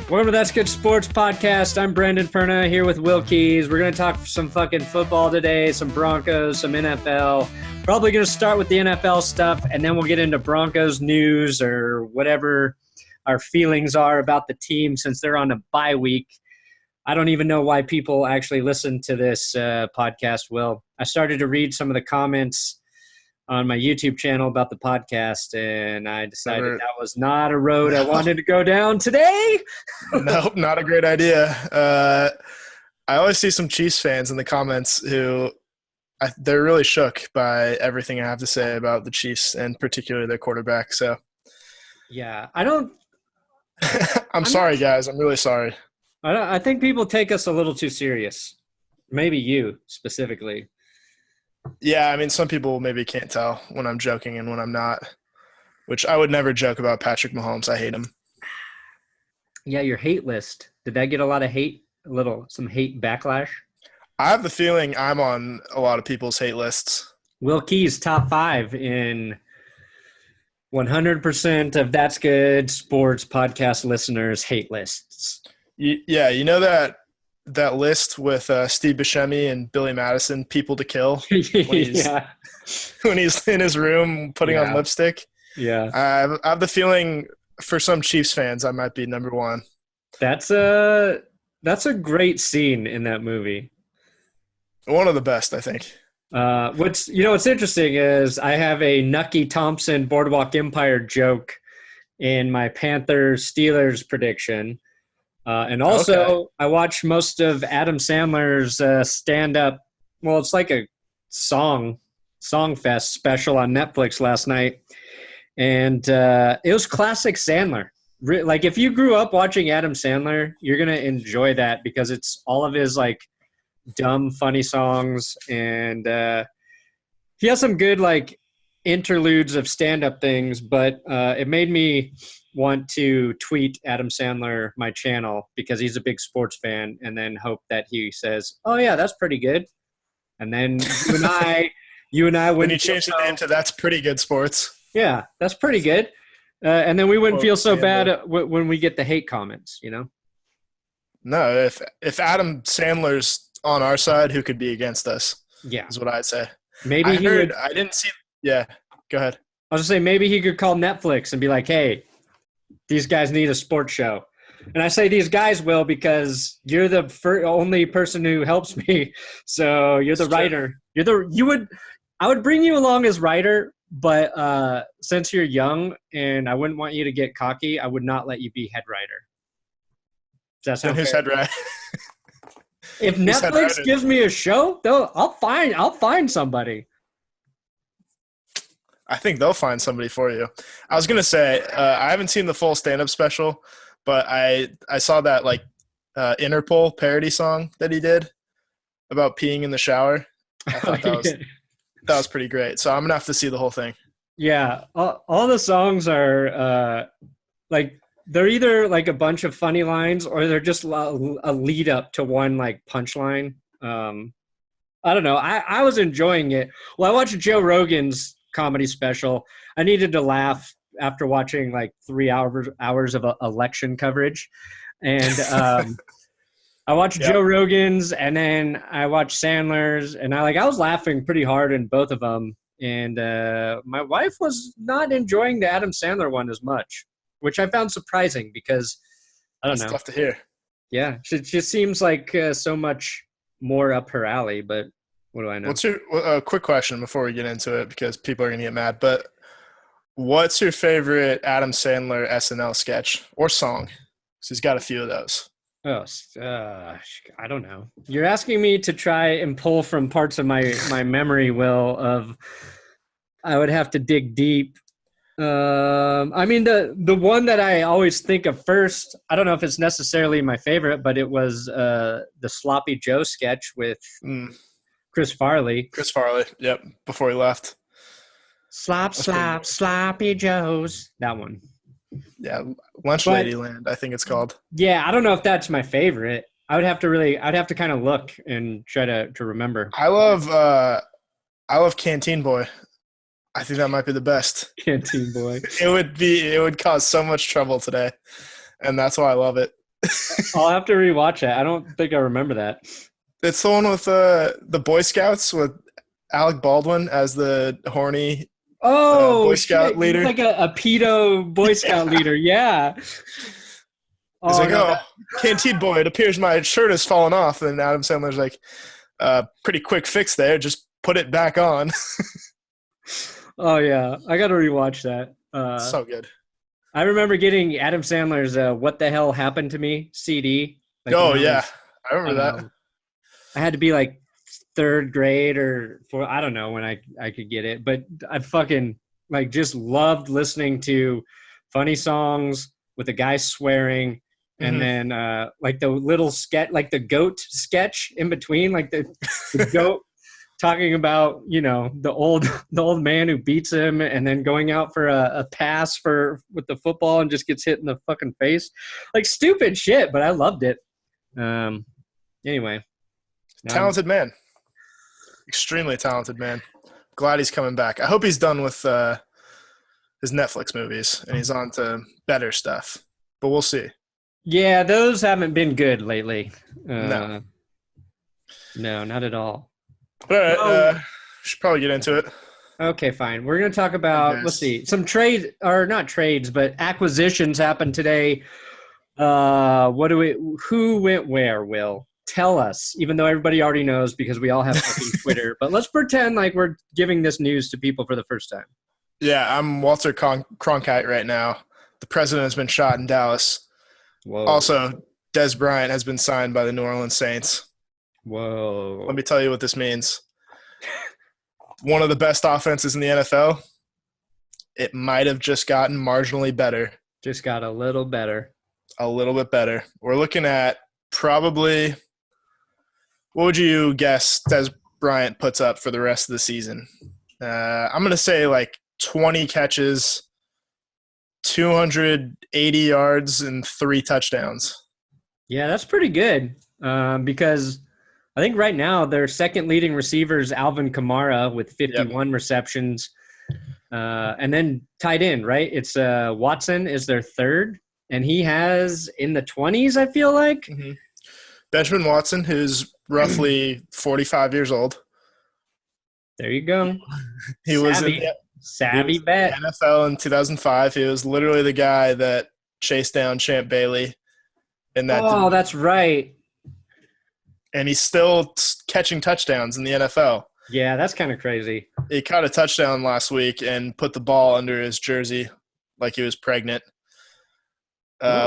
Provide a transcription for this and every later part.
Welcome to That's Good Sports Podcast. I'm Brandon Perna here with Will Keys. We're going to talk some fucking football today, some Broncos, some NFL. Probably going to start with the NFL stuff, and then we'll get into Broncos news or whatever our feelings are about the team since they're on a bye week. I don't even know why people actually listen to this podcast, Will. I started to read some of the comments on my YouTube channel about the podcast, and I decided that was not a road I wanted to go down today. Nope, not a great idea. I always see some Chiefs fans in the comments who they're really shook by everything I have to say about the Chiefs and particularly their quarterback. So, yeah, I don't. I'm sorry, guys. I'm really sorry. I think people take us a little too serious. Maybe you specifically. Yeah, I mean, some people maybe can't tell when I'm joking and when I'm not, which I would never joke about Patrick Mahomes. I hate him. Yeah, your hate list. Did that get a lot of hate, some hate backlash? I have the feeling I'm on a lot of people's hate lists. Will Keys, top 5 in 100% of That's Good Sports podcast listeners' hate lists. Yeah, you know that list with Steve Buscemi and Billy Madison, people to kill, when he's in his room putting on lipstick. Yeah. I have the feeling for some Chiefs fans, I might be number one. That's a great scene in that movie. One of the best, I think. What's interesting is I have a Nucky Thompson Boardwalk Empire joke in my Panthers-Steelers prediction. And also, I watched most of Adam Sandler's stand-up. Well, it's like a song fest special on Netflix last night, and it was classic Sandler. Like, if you grew up watching Adam Sandler, you're gonna enjoy that because it's all of his like dumb, funny songs, and he has some good like interludes of stand-up things. But it made me want to tweet Adam Sandler my channel because he's a big sports fan, and then hope that he says, "Oh yeah, that's pretty good," and then you and I when you change the name to "That's Pretty Good Sports." Yeah, that's pretty good, and then we wouldn't feel so bad when we get the hate comments, you know. No, if Adam Sandler's on our side, who could be against us? Yeah, is what I'd say. Maybe I didn't see. Yeah, go ahead. I was just saying maybe he could call Netflix and be like, "Hey, these guys need a sports show." And I say these guys, Will, because you're the only person who helps me. So you're the writer. I would bring you along as writer, but since you're young and I wouldn't want you to get cocky, I would not let you be head writer. Does that sound fair? Who's head writer? If Netflix gives me a show, I'll find somebody. I think they'll find somebody for you. I was going to say, I haven't seen the full stand-up special, but I saw that like Interpol parody song that he did about peeing in the shower. I thought that was pretty great. So I'm going to have to see the whole thing. Yeah. All the songs are like they're either like a bunch of funny lines or they're just a lead up to one like punchline. I don't know. I was enjoying it. Well, I watched Joe Rogan's comedy special. I needed to laugh after watching like 3 hours of election coverage, and I watched Joe Rogan's, and then I watched Sandler's, and I was laughing pretty hard in both of them. And my wife was not enjoying the Adam Sandler one as much, which I found surprising because I don't know. It's tough to hear. Yeah, she seems like so much more up her alley, but what do I know? What's your quick question before we get into it because people are going to get mad, but what's your favorite Adam Sandler SNL sketch or song? Because he's got a few of those. Oh, I don't know. You're asking me to try and pull from parts of my memory, Will, of I would have to dig deep. I mean, the one that I always think of first, I don't know if it's necessarily my favorite, but it was the Sloppy Joe sketch with Chris Farley. Yep, before he left. Sloppy Joes. That one. Yeah, Lunch Ladyland, I think it's called. Yeah, I don't know if that's my favorite. I'd have to kind of look and try to remember. I love Canteen Boy. I think that might be the best. Canteen Boy. It would cause so much trouble today, and that's why I love it. I'll have to rewatch it. I don't think I remember that. It's the one with the Boy Scouts with Alec Baldwin as the horny Oh Boy shit! Scout He's leader. like a pedo Boy Scout leader. Yeah. He's Oh like, no, "Oh, Canteen Boy, it appears my shirt has fallen off." And Adam Sandler's like, "Pretty quick fix there. Just put it back on." oh yeah, I got to rewatch that. So good. I remember getting Adam Sandler's "What the Hell Happened to Me" CD. Like when Oh I yeah, was, I remember that. I had to be like third grade or four. I don't know when I could get it, but I fucking like just loved listening to funny songs with the guy swearing. And then like the little sketch, like the goat sketch in between, like the goat talking about, you know, the old man who beats him and then going out for a pass with the football and just gets hit in the fucking face. Like stupid shit, but I loved it. Anyway. Talented man. Extremely talented man. Glad he's coming back. I hope he's done with his Netflix movies and he's on to better stuff. But we'll see. Yeah, those haven't been good lately. No, not at all. All right, should probably get into it. Okay, fine. We're going to talk about, let's see, some trade, or not trades, but acquisitions happened today. Who went where, Will? Tell us, even though everybody already knows because we all have fucking Twitter. But let's pretend like we're giving this news to people for the first time. Yeah, I'm Walter Cronkite right now. The president has been shot in Dallas. Whoa. Also, Dez Bryant has been signed by the New Orleans Saints. Whoa. Let me tell you what this means. One of the best offenses in the NFL. It might have just gotten marginally better. Just got a little better. A little bit better. We're looking at probably – what would you guess Dez Bryant puts up for the rest of the season? I'm going to say like 20 catches, 280 yards, and 3 touchdowns. Yeah, that's pretty good because I think right now their second leading receiver is Alvin Kamara with 51 receptions. And then tight end, right? It's Watson is their third, and he has in the 20s, I feel like. Mm-hmm. Benjamin Watson, who's roughly 45 years old. There you go. He was in Savvy bet. NFL in 2005. He was literally the guy that chased down Champ Bailey. That's right. And he's still catching touchdowns in the NFL. Yeah, that's kind of crazy. He caught a touchdown last week and put the ball under his jersey like he was pregnant,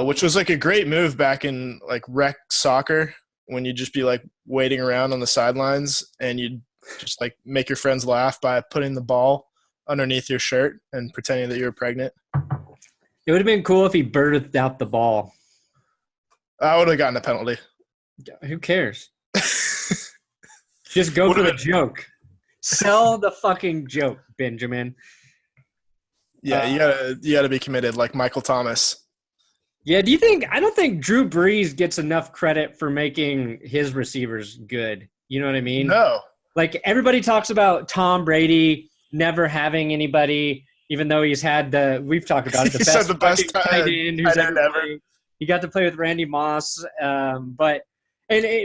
which was like a great move back in like rec soccer when you'd just be like waiting around on the sidelines and you'd just like make your friends laugh by putting the ball underneath your shirt and pretending that you were pregnant. It would have been cool if he birthed out the ball. I would have gotten a penalty. Who cares? Just go for the joke. Sell the fucking joke, Benjamin. Yeah, you gotta be committed, like Michael Thomas. Yeah, I don't think Drew Brees gets enough credit for making his receivers good. You know what I mean? No. Like everybody talks about Tom Brady never having anybody, even though he's had we've talked about it, the best tight end who's ever played. He got to play with Randy Moss, but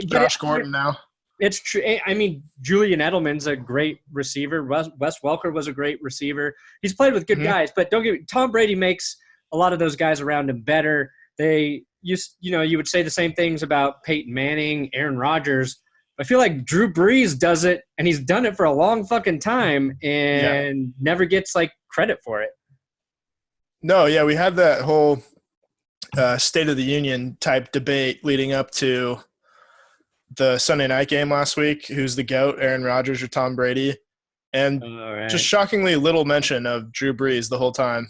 Josh Gordon now. It's true. I mean, Julian Edelman's a great receiver. Wes Welker was a great receiver. He's played with good guys, but Tom Brady makes a lot of those guys around him better. You would say the same things about Peyton Manning, Aaron Rodgers. I feel like Drew Brees does it, and he's done it for a long fucking time and never gets like credit for it. No, yeah, we had that whole State of the Union type debate leading up to the Sunday night game last week. Who's the GOAT, Aaron Rodgers or Tom Brady? And just shockingly little mention of Drew Brees the whole time,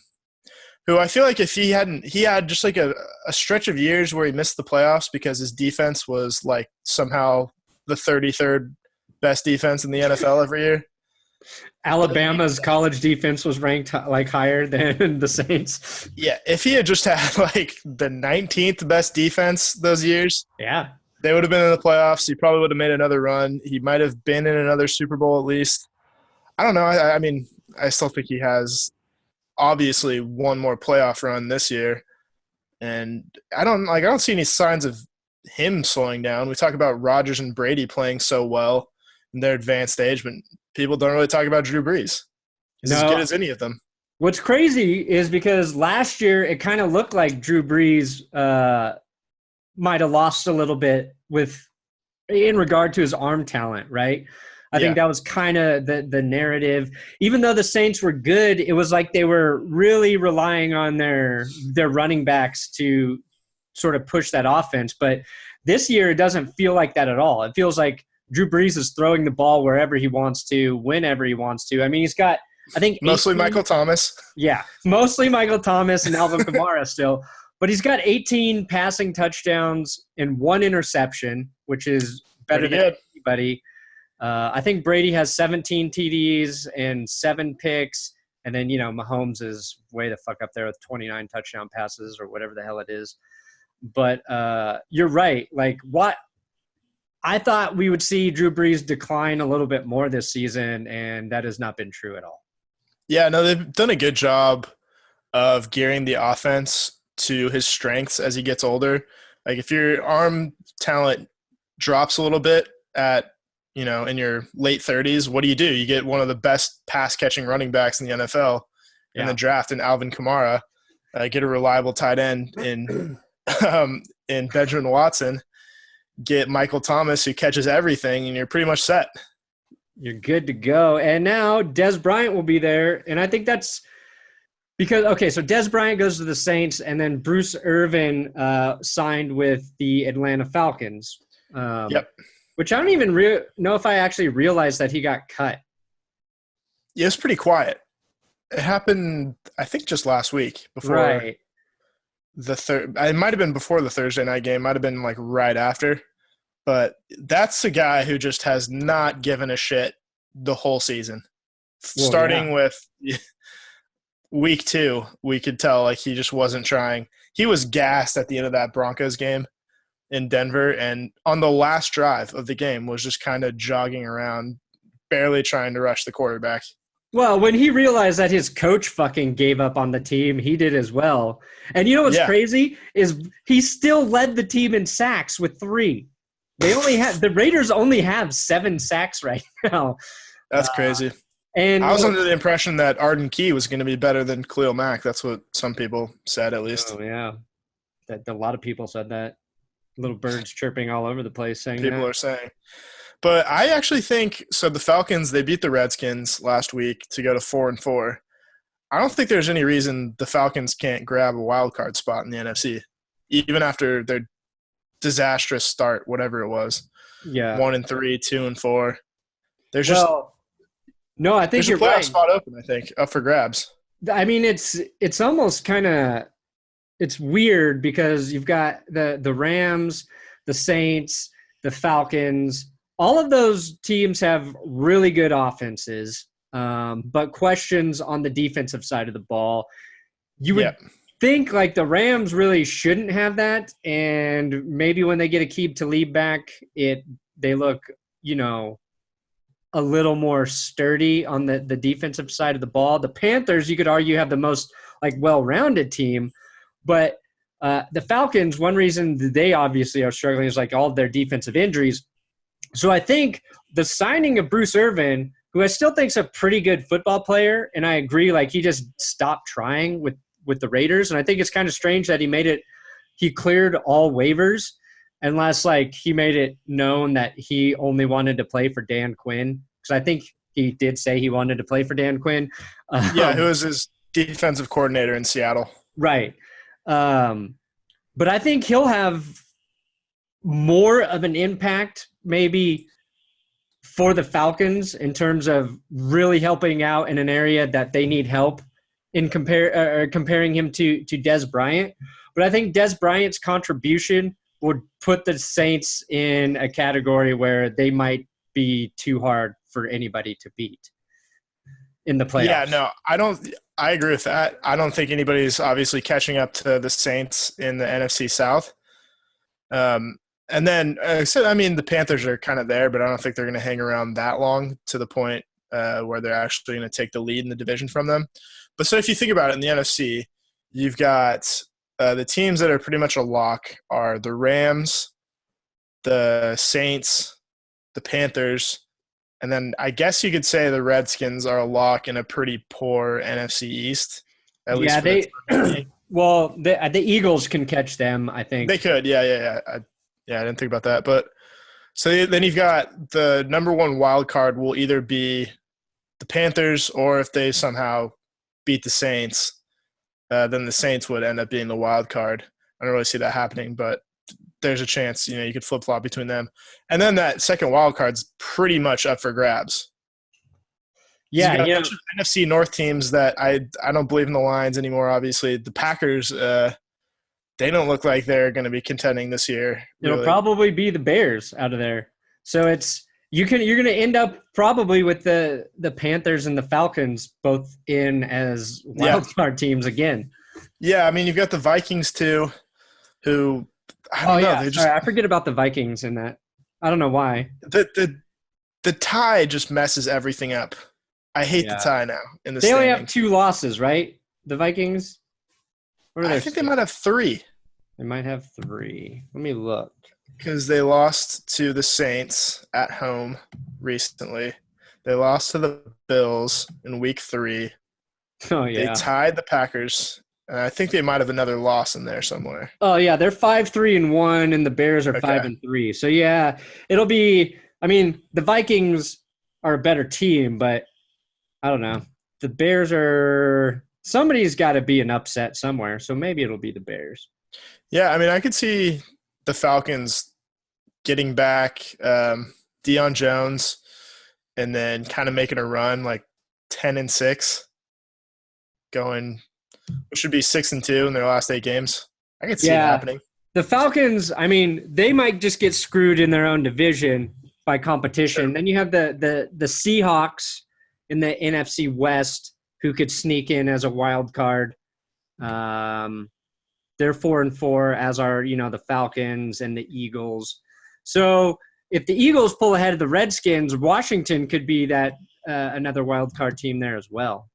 who I feel like if he had just like a stretch of years where he missed the playoffs because his defense was like somehow the 33rd best defense in the NFL every year. Alabama's college defense was ranked like higher than the Saints. Yeah, if he had just had like the 19th best defense those years, yeah, they would have been in the playoffs. He probably would have made another run. He might have been in another Super Bowl at least. I don't know. I mean, I still think he has obviously one more playoff run this year. And I don't see any signs of him slowing down. We talk about Rodgers and Brady playing so well in their advanced age, but people don't really talk about Drew Brees. He's as good as any of them. What's crazy is because last year it kind of looked like Drew Brees might have lost a little bit in regard to his arm talent, right? I think that was kind of the narrative. Even though the Saints were good, it was like they were really relying on their running backs to sort of push that offense. But this year, it doesn't feel like that at all. It feels like Drew Brees is throwing the ball wherever he wants to, whenever he wants to. I mean, he's got, I think, mostly Michael Thomas. Yeah, mostly Michael Thomas and Alvin Kamara still. But he's got 18 passing touchdowns and 1 interception, which is better than anybody. I think Brady has 17 TDs and 7 picks. And then, Mahomes is way the fuck up there with 29 touchdown passes or whatever the hell it is. But you're right. Like, what I thought we would see Drew Brees decline a little bit more this season, and that has not been true at all. Yeah, no, they've done a good job of gearing the offense to his strengths as he gets older. Like, if your arm talent drops a little bit in your late 30s, what do? You get one of the best pass-catching running backs in the NFL in the draft in Alvin Kamara. Get a reliable tight end in Benjamin Watson. Get Michael Thomas, who catches everything, and you're pretty much set. You're good to go. And now Dez Bryant will be there, and I think that's because so Dez Bryant goes to the Saints, and then Bruce Irvin signed with the Atlanta Falcons. Which I don't even know if I actually realized that he got cut. Yeah, it's pretty quiet. It happened, I think, just last week before it might have been before the Thursday night game. Might have been like right after. But that's a guy who just has not given a shit the whole season. Starting with week 2, we could tell like he just wasn't trying. He was gassed at the end of that Broncos game in Denver, and on the last drive of the game was just kind of jogging around, barely trying to rush the quarterback. Well, when he realized that his coach fucking gave up on the team, he did as well. And you know what's crazy is he still led the team in sacks with 3. The Raiders only have 7 sacks right now. That's crazy. And I was under the impression that Arden Key was going to be better than Khalil Mack. That's what some people said, at least. Oh yeah, a lot of people said that. Little birds chirping all over the place saying people are saying. But I actually think – so the Falcons, they beat the Redskins last week to go to 4-4. I don't think there's any reason the Falcons can't grab a wild card spot in the NFC, even after their disastrous start, whatever it was. Yeah. 1-3, 2-4. There's no, I think you're right. There's a playoff spot open, I think, up for grabs. I mean, it's almost kind of – it's weird because you've got the Rams, the Saints, the Falcons. All of those teams have really good offenses, but questions on the defensive side of the ball. You would think like the Rams really shouldn't have that, and maybe when they get Aqib Talib back, they look, a little more sturdy on the defensive side of the ball. The Panthers, you could argue, have the most well-rounded team. But the Falcons, one reason they obviously are struggling is like all of their defensive injuries. So I think the signing of Bruce Irvin, who I still think is a pretty good football player, and I agree, like he just stopped trying with the Raiders. And I think it's kind of strange that he cleared all waivers unless like he made it known that he only wanted to play for Dan Quinn. Because I think he did say he wanted to play for Dan Quinn. Who was his defensive coordinator in Seattle. Right. But I think he'll have more of an impact maybe for the Falcons in terms of really helping out in an area that they need help in comparing him to Dez Bryant. But I think Dez Bryant's contribution would put the Saints in a category where they might be too hard for anybody to beat in the playoffs. Yeah, no, I agree with that. I don't think anybody's obviously catching up to the Saints in the NFC South. And then the Panthers are kind of there, but I don't think they're going to hang around that long to the point where they're actually going to take the lead in the division from them. But so if you think about it in the NFC, you've got the teams that are pretty much a lock are the Rams, the Saints, the Panthers, and then I guess you could say the Redskins are a lock in a pretty poor NFC East. At least for the time being. Well, the Eagles can catch them, I think. They could, yeah. I didn't think about that. But so then you've got the number one wild card will either be the Panthers, or if they somehow beat the Saints, then the Saints would end up being the wild card. I don't really see that happening, but there's a chance, you could flip-flop between them. And then that second wild card's pretty much up for grabs. Yeah, you got a bunch of NFC North teams that I don't believe in the Lions anymore, obviously. The Packers, they don't look like they're going to be contending this year. It'll probably be the Bears out of there. So you're going to end up probably with the Panthers and the Falcons both in as wild card teams again. Yeah, I mean, you've got the Vikings too, who I don't know. Sorry, I forget about the Vikings in that. I don't know why. The tie just messes everything up. I hate the tie now in the They standings. only have 2 losses, right? The Vikings? I think they might have 3. They might have 3. Let me look. Because they lost to the Saints at home recently. They lost to the Bills in week 3. Oh, yeah. They tied the Packers. And I think they might have another loss in there somewhere. Oh, yeah. They're 5-3-1, and the Bears are 5-3. So, yeah, it'll be – I mean, the Vikings are a better team, but I don't know. The Bears are – somebody's got to be an upset somewhere, so maybe it'll be the Bears. Yeah, I mean, I could see the Falcons getting back Deion Jones and then kind of making a run like 10-6, going – which should be 6-2 in their last 8 games. I could see it happening. The Falcons, I mean, they might just get screwed in their own division by competition. Sure. Then you have the Seahawks in the NFC West who could sneak in as a wild card. They're 4-4, as are the Falcons and the Eagles. So if the Eagles pull ahead of the Redskins, Washington could be that another wild card team there as well.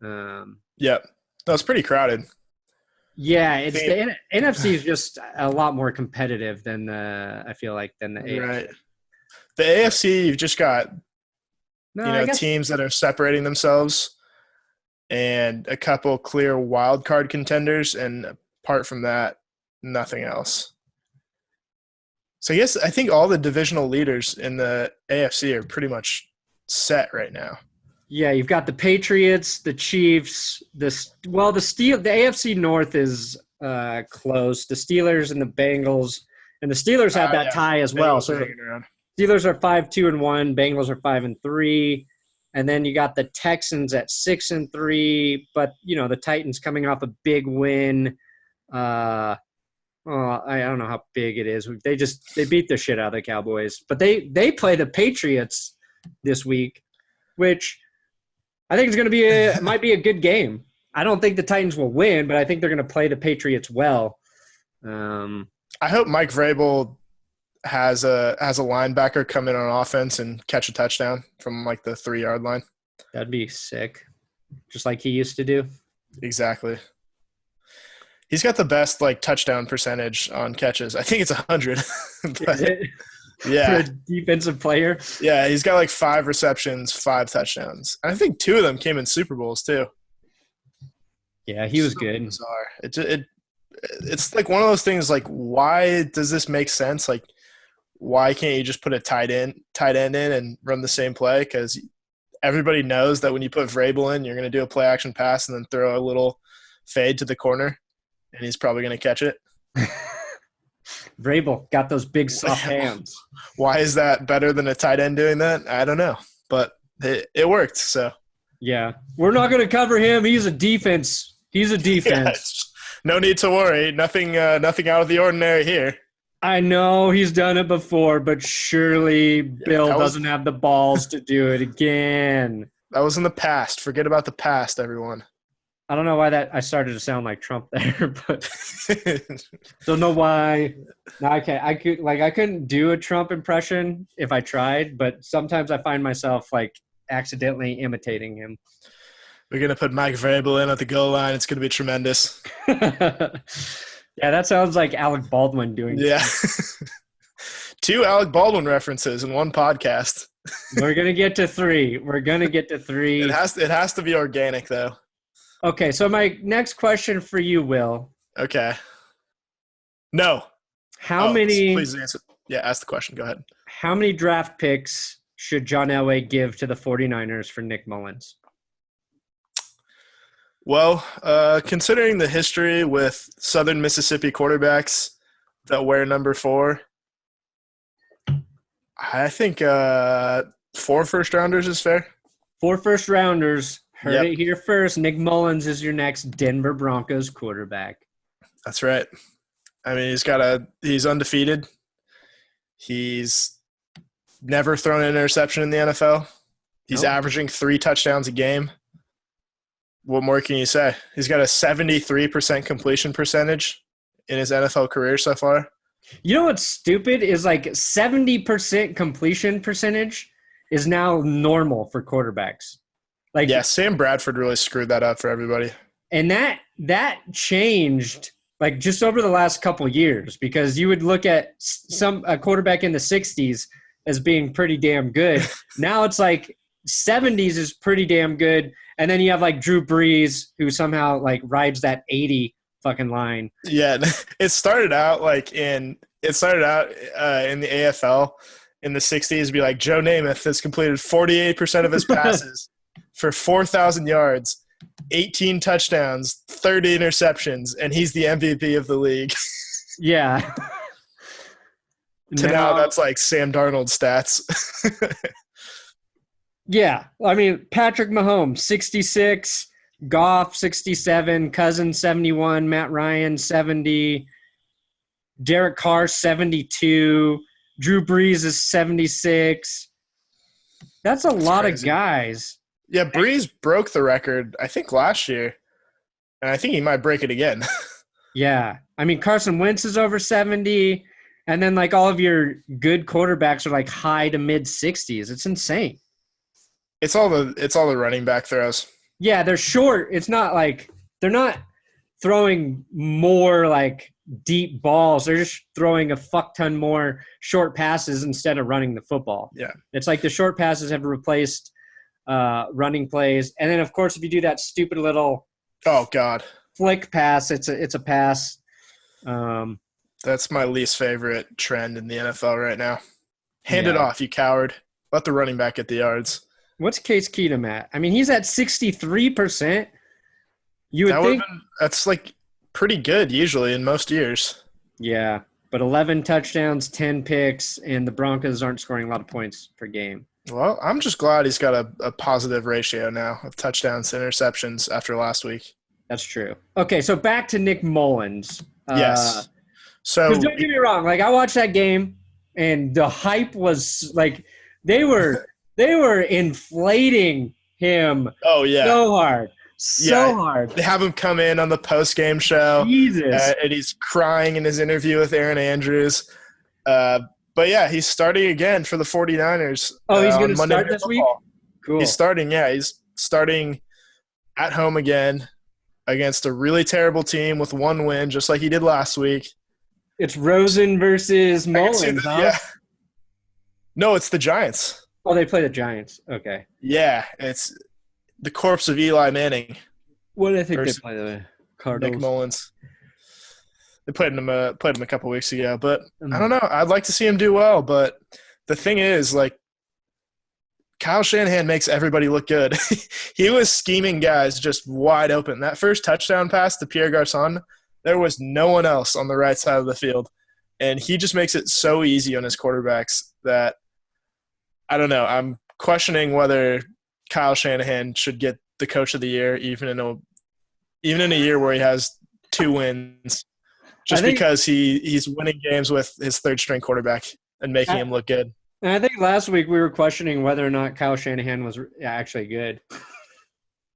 Yeah. No, it's pretty crowded. Yeah, the NFC is just a lot more competitive than I feel like than the AFC. Right. The AFC, you've just got teams that are separating themselves and a couple clear wild card contenders, and apart from that, nothing else. So I think all the divisional leaders in the AFC are pretty much set right now. Yeah, you've got the Patriots, the Chiefs, the AFC North is close. The Steelers and the Bengals, and the Steelers have that tie as well. So Steelers are 5-2-1, Bengals are 5-3, and then you got the Texans at 6-3. But the Titans coming off a big win. I don't know how big it is. They beat the shit out of the Cowboys, but they play the Patriots this week, which I think it's going to be might be a good game. I don't think the Titans will win, but I think they're going to play the Patriots well. I hope Mike Vrabel has a linebacker come in on offense and catch a touchdown from like the 3-yard line. That'd be sick, just like he used to do. Exactly. He's got the best touchdown percentage on catches. I think it's 100. Is it? Yeah. For a defensive player. Yeah, he's got 5 receptions, 5 touchdowns. And I think 2 of them came in Super Bowls too. Yeah, he was good. Bizarre. It's one of those things. Why does this make sense? Why can't you just put a tight end in and run the same play? Because everybody knows that when you put Vrabel in, you're going to do a play action pass and then throw a little fade to the corner, and he's probably going to catch it. Vrabel got those big soft hands. Why is that better than a tight end doing that? I don't know, but it worked. So yeah, we're not going to cover him. He's a defense. Yeah, no need to worry. Nothing out of the ordinary here. I know he's done it before, but surely Bill doesn't have the balls to do it again. That was in the past. Forget about the past, everyone. I don't know why I started to sound like Trump there, but don't know why. No, I couldn't do a Trump impression if I tried, but sometimes I find myself accidentally imitating him. We're going to put Mike Vrabel in at the goal line. It's going to be tremendous. Yeah, that sounds like Alec Baldwin doing Yeah. 2 Alec Baldwin references in one podcast. We're going to get to 3. We're going to get to 3. It has to be organic, though. Okay, so my next question for you, Will. Okay. No. How many – please answer. Yeah, ask the question. Go ahead. How many draft picks should John Elway give to the 49ers for Nick Mullens? Well, considering the history with Southern Mississippi quarterbacks that wear number 4, I think 4 first-rounders is fair. 4 first-rounders. Heard it here first. Nick Mullens is your next Denver Broncos quarterback. That's right. I mean, he's undefeated. He's never thrown an interception in the NFL. He's averaging 3 touchdowns a game. What more can you say? He's got a 73% completion percentage in his NFL career so far. You know what's stupid is like 70% completion percentage is now normal for quarterbacks. Like, yeah, Sam Bradford really screwed that up for everybody. And that changed like just over the last couple years, because you would look at a quarterback in the 60s as being pretty damn good. Now it's like 70s is pretty damn good. And then you have like Drew Brees, who somehow like rides that 80 fucking line. Yeah, it started out in the AFL in the 60s. Be like Joe Namath has completed 48% of his passes for 4,000 yards, 18 touchdowns, 30 interceptions, and he's the MVP of the league. Yeah. Now that's like Sam Darnold stats. Yeah. I mean, Patrick Mahomes, 66, Goff, 67, Cousins, 71, Matt Ryan, 70, Derek Carr, 72, Drew Brees is 76. That's a lot of guys. Yeah, Brees broke the record, I think, last year, and I think he might break it again. Yeah. I mean, Carson Wentz is over 70, and then, like, all of your good quarterbacks are, like, high to mid-60s. It's insane. It's all the running back throws. Yeah, they're short. It's not like – they're not throwing more, like, deep balls. They're just throwing a fuck ton more short passes instead of running the football. Yeah. It's like the short passes have replaced running plays. And then, of course, if you do that stupid little flick pass, it's a pass. That's my least favorite trend in the NFL right now. Hand it off, you coward. Let the running back get the yards. What's Case Keenum at? I mean, he's at 63%. You would think that's like pretty good usually in most years. Yeah, but 11 touchdowns, 10 picks, and the Broncos aren't scoring a lot of points per game. Well, I'm just glad he's got a positive ratio now of touchdowns to interceptions after last week. That's true. Okay, so back to Nick Mullens. Yes. So don't get me wrong. Like, I watched that game, and the hype was like they were inflating him. Oh yeah, so hard. So hard. They have him come in on the post-game show. Jesus. And he's crying in his interview with Aaron Andrews. But, yeah, he's starting again for the 49ers. Oh, he's going to start this week? Cool. He's starting, He's starting at home again against a really terrible team with 1 win, just like he did last week. It's Rosen versus Mullens, huh? Yeah. No, it's the Giants. Oh, they play the Giants. Okay. Yeah, it's – the corpse of Eli Manning. What do I think they play the Cardinals? Nick Mullens. They played him a couple weeks ago, but I don't know. I'd like to see him do well, but the thing is, like, Kyle Shanahan makes everybody look good. He was scheming guys just wide open. That first touchdown pass to Pierre Garçon, there was no one else on the right side of the field, and he just makes it so easy on his quarterbacks that I don't know. I'm questioning whether Kyle Shanahan should get the coach of the year, even in a year where he has 2 wins, because he's winning games with his third string quarterback and making him look good. And I think last week we were questioning whether or not Kyle Shanahan was actually good.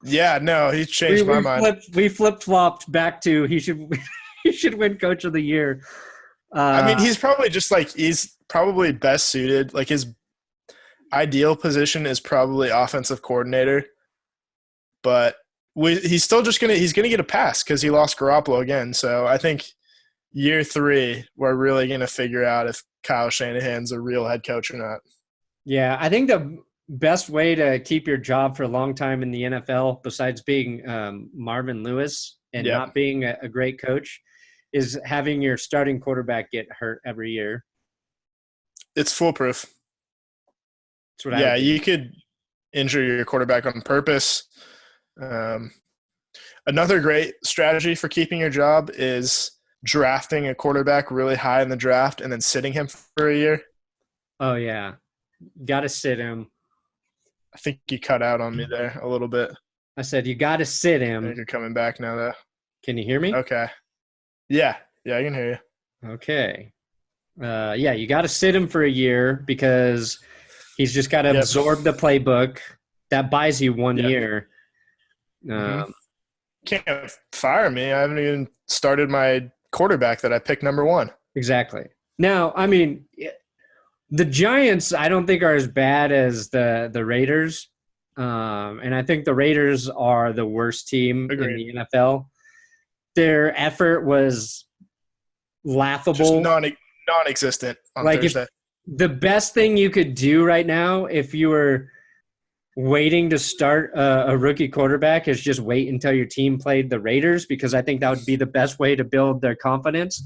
Yeah, no, he changed my mind. We flip-flopped back to he should win coach of the year. I mean, he's probably best suited. Like, his ideal position is probably offensive coordinator, but he's still just he's gonna get a pass because he lost Garoppolo again. So I think year 3 we're really gonna figure out if Kyle Shanahan's a real head coach or not. Yeah, I think the best way to keep your job for a long time in the NFL, besides being Marvin Lewis and not being a great coach, is having your starting quarterback get hurt every year. It's foolproof. That's what you could injure your quarterback on purpose. Another great strategy for keeping your job is drafting a quarterback really high in the draft and then sitting him for a year. Oh, yeah. Got to sit him. I think you cut out on me there a little bit. I said you got to sit him. I think you're coming back now, though. Can you hear me? Okay. Yeah, I can hear you. Okay. You got to sit him for a year because he's just got to absorb the playbook. That buys you 1 year. Can't fire me. I haven't even started my quarterback that I picked number 1. Exactly. Now, I mean, the Giants I don't think are as bad as the Raiders. And I think the Raiders are the worst team in the NFL. Their effort was laughable. Just non-existent on Thursday. The best thing you could do right now if you were waiting to start a rookie quarterback is just wait until your team played the Raiders, because I think that would be the best way to build their confidence.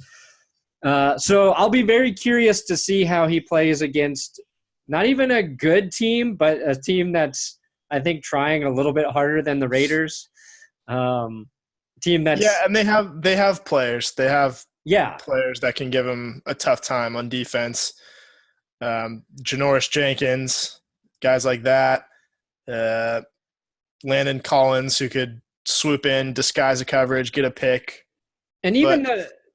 So I'll be very curious to see how he plays against not even a good team, but a team that's, I think, trying a little bit harder than the Raiders. Team that's and they have players. They have players that can give them a tough time on defense. Janoris Jenkins, guys like that. Landon Collins, who could swoop in, disguise a coverage, get a pick. And even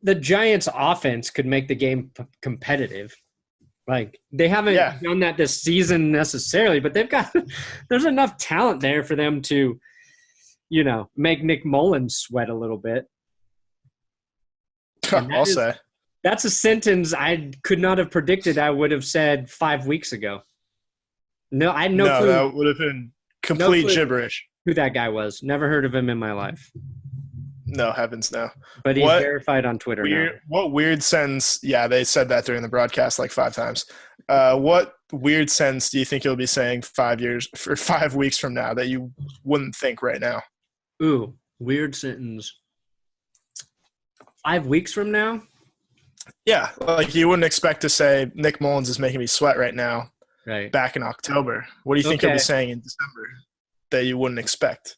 the Giants' offense could make the game competitive. Like, they haven't done that this season necessarily, but there's enough talent there for them to, make Nick Mullens sweat a little bit. I'll say. That's a sentence I could not have predicted I would have said 5 weeks ago. No, I had no clue. That would have been complete gibberish. Who that guy was. Never heard of him in my life. No, heavens no. But he's verified on Twitter now. What weird sentence – they said that during the broadcast like 5 times. What weird sentence do you think you'll be saying 5 weeks from now that you wouldn't think right now? Ooh, weird sentence. 5 weeks from now? Yeah, like you wouldn't expect to say Nick Mullens is making me sweat right now. Right. Back in October. What do you think you'll be saying in December that you wouldn't expect?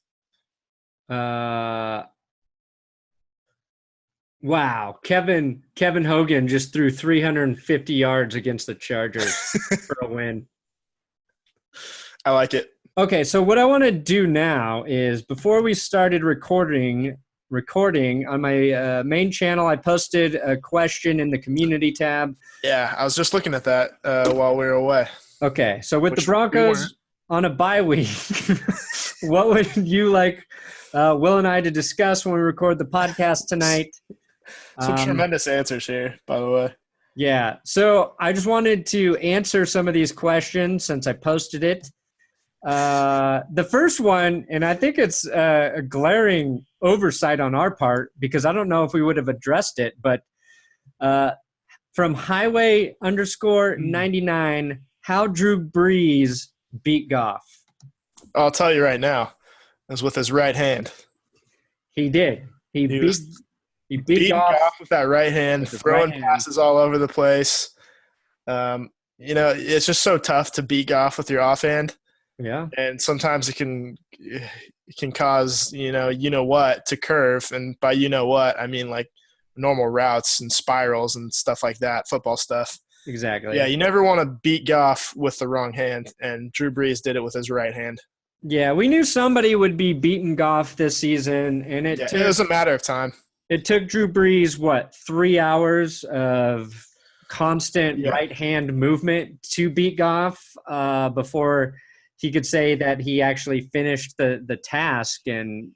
Wow. Kevin Hogan just threw 350 yards against the Chargers for a win. I like it. Okay, so what I want to do now is, before we started recording on my main channel, I posted a question in the community tab. Yeah, I was just looking at that while we were away. Okay, so with the Broncos on a bye week, what would you like Will and I to discuss when we record the podcast tonight? Some tremendous answers here, by the way. Yeah, so I just wanted to answer some of these questions since I posted it. The first one, and I think it's a glaring oversight on our part because I don't know if we would have addressed it, but from Highway_99, how Drew Brees beat Goff? I'll tell you right now, it was with his right hand. He did. He beat Goff with that right hand, throwing passes all over the place. It's just so tough to beat Goff with your offhand. Yeah. And sometimes it can cause, what to curve. And by I mean like normal routes and spirals and stuff like that, football stuff. Exactly. Yeah, you never want to beat Goff with the wrong hand, and Drew Brees did it with his right hand. Yeah, we knew somebody would be beating Goff this season, and it was a matter of time. It took Drew Brees, 3 hours of constant right hand movement to beat Goff before he could say that he actually finished the task and,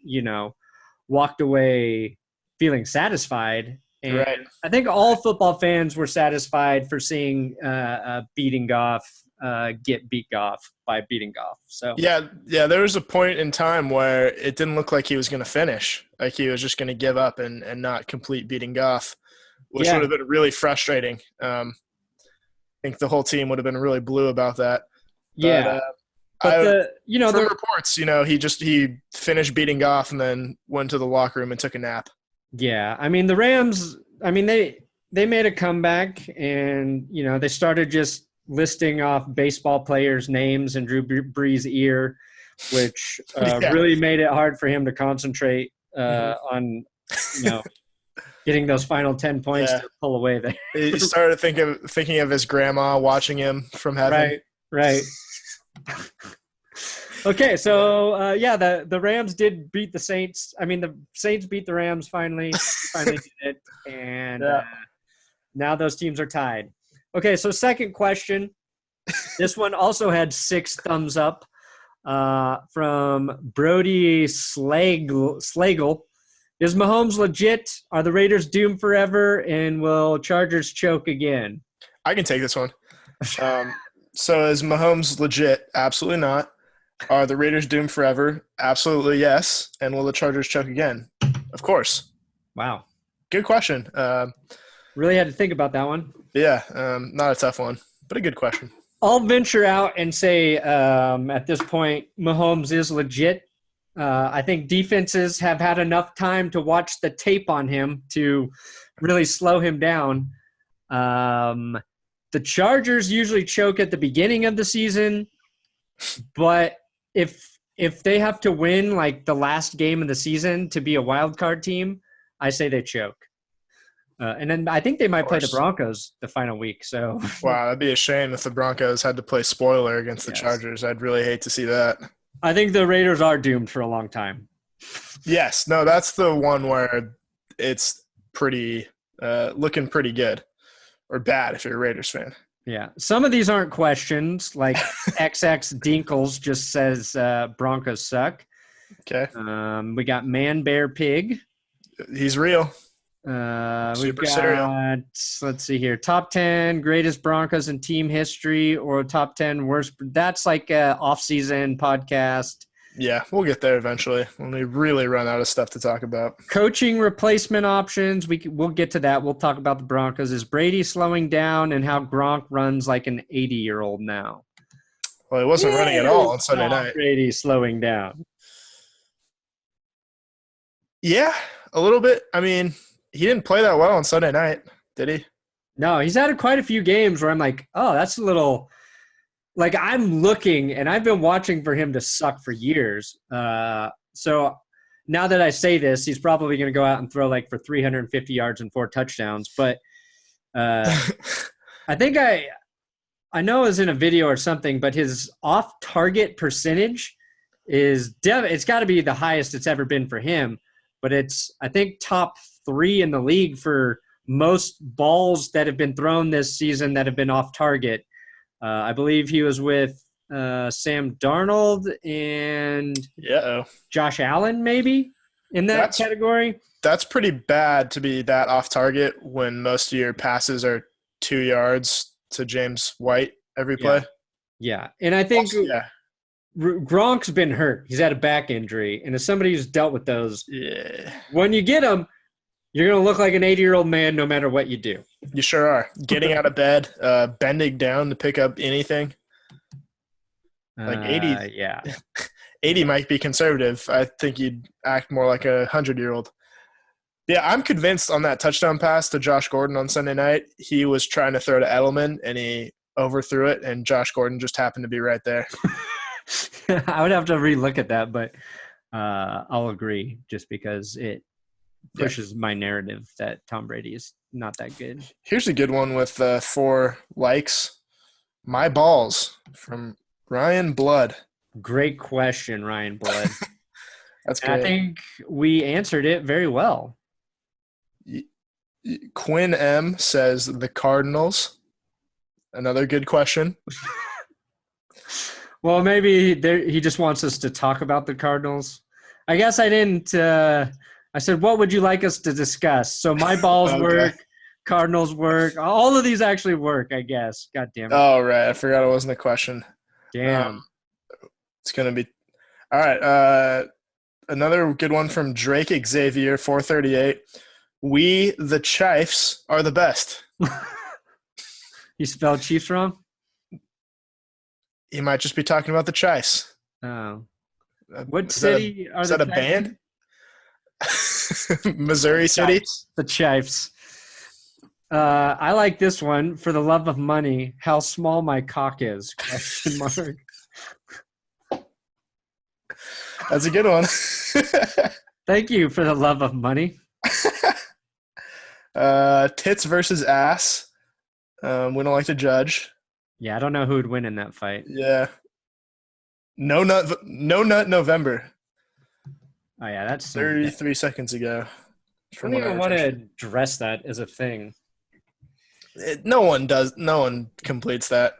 walked away feeling satisfied. And I think all football fans were satisfied for seeing beating Goff get beat Goff by beating Goff. So yeah, there was a point in time where it didn't look like he was going to finish. Like he was just going to give up and not complete beating Goff, which would have been really frustrating. I think the whole team would have been really blue about that. But, from reports, he finished beating Goff and then went to the locker room and took a nap. Yeah, I mean the Rams. I mean they made a comeback and they started just listing off baseball players' names in Drew Brees' ear, which really made it hard for him to concentrate on getting those final 10 points to pull away there. He started thinking of his grandma watching him from heaven. Right. Okay, so the Rams did beat the Saints. I mean, the Saints beat the Rams finally did it, and now those teams are tied. Okay, so second question. This one also had 6 thumbs up from Brody Slagle. Is Mahomes legit? Are the Raiders doomed forever? And will Chargers choke again? I can take this one. So is Mahomes legit? Absolutely not. Are the Raiders doomed forever? Absolutely yes. And will the Chargers choke again? Of course. Wow. Good question. Really had to think about that one. Yeah, not a tough one, but a good question. I'll venture out and say at this point, Mahomes is legit. I think defenses have had enough time to watch the tape on him to really slow him down. The Chargers usually choke at the beginning of the season, but if they have to win like the last game of the season to be a wild card team, I say they choke. And then I think they might play the Broncos the final week. So wow, that'd be a shame if the Broncos had to play spoiler against the Chargers. I'd really hate to see that. I think the Raiders are doomed for a long time. Yes, no, that's the one where it's pretty looking pretty good or bad if you're a Raiders fan. Yeah, some of these aren't questions. Like XX Dinkles just says Broncos suck. Okay. We got Man Bear Pig. He's real. We've got serial. Let's see here. Top 10 greatest Broncos in team history or top 10 worst. That's like a off-season podcast. Yeah, we'll get there eventually when we really run out of stuff to talk about. Coaching replacement options. We'll get to that. We'll talk about the Broncos. Is Brady slowing down and how Gronk runs like an 80-year-old now? Well, he wasn't running at all on Sunday night. Brady slowing down. Yeah, a little bit. I mean, he didn't play that well on Sunday night, did he? No, he's had quite a few games where I'm like, oh, that's a little – like I'm looking, and I've been watching for him to suck for years. So now that I say this, he's probably going to go out and throw like for 350 yards and 4 touchdowns. But I think I know it was in a video or something, but his off-target percentage is it's got to be the highest it's ever been for him. But it's, I think, top 3 in the league for most balls that have been thrown this season that have been off target. I believe he was with Sam Darnold and Josh Allen maybe in that category. That's pretty bad to be that off target when most of your passes are 2 yards to James White every play. Yeah. And I think Gronk's been hurt. He's had a back injury. And as somebody who's dealt with those, when you get him, you're going to look like an 80-year-old man no matter what you do. You sure are. Getting out of bed, bending down to pick up anything. Like 80. 80 might be conservative. I think you'd act more like a 100-year-old. Yeah, I'm convinced on that touchdown pass to Josh Gordon on Sunday night, he was trying to throw to Edelman, and he overthrew it, and Josh Gordon just happened to be right there. I would have to relook at that, but I'll agree just because it pushes my narrative that Tom Brady is not that good. Here's a good one with 4 likes. My balls from Ryan Blood. Great question, Ryan Blood. That's great. I think we answered it very well. Quinn M says the Cardinals. Another good question. Well, maybe he just wants us to talk about the Cardinals. I guess I didn't I said, what would you like us to discuss? So my balls were Cardinals work. All of these actually work, I guess. God damn it. Oh, right. I forgot it wasn't a question. Damn. It's going to be – all right. Another good one from Drake Xavier, 438. We, the Chiefs, are the best. You spelled Chiefs wrong? You might just be talking about the Chiefs. Oh. What city are the Chiefs? Is that a band? Missouri City? The Chiefs. I like this one. For the love of money, how small my cock is? Question mark. That's a good one. Thank you for the love of money. Tits versus ass. We don't like to judge. Yeah, I don't know who would win in that fight. Yeah. No nut November. Oh yeah, that's 33 seconds ago. I don't even want to address that as a thing. No one does. No one completes that.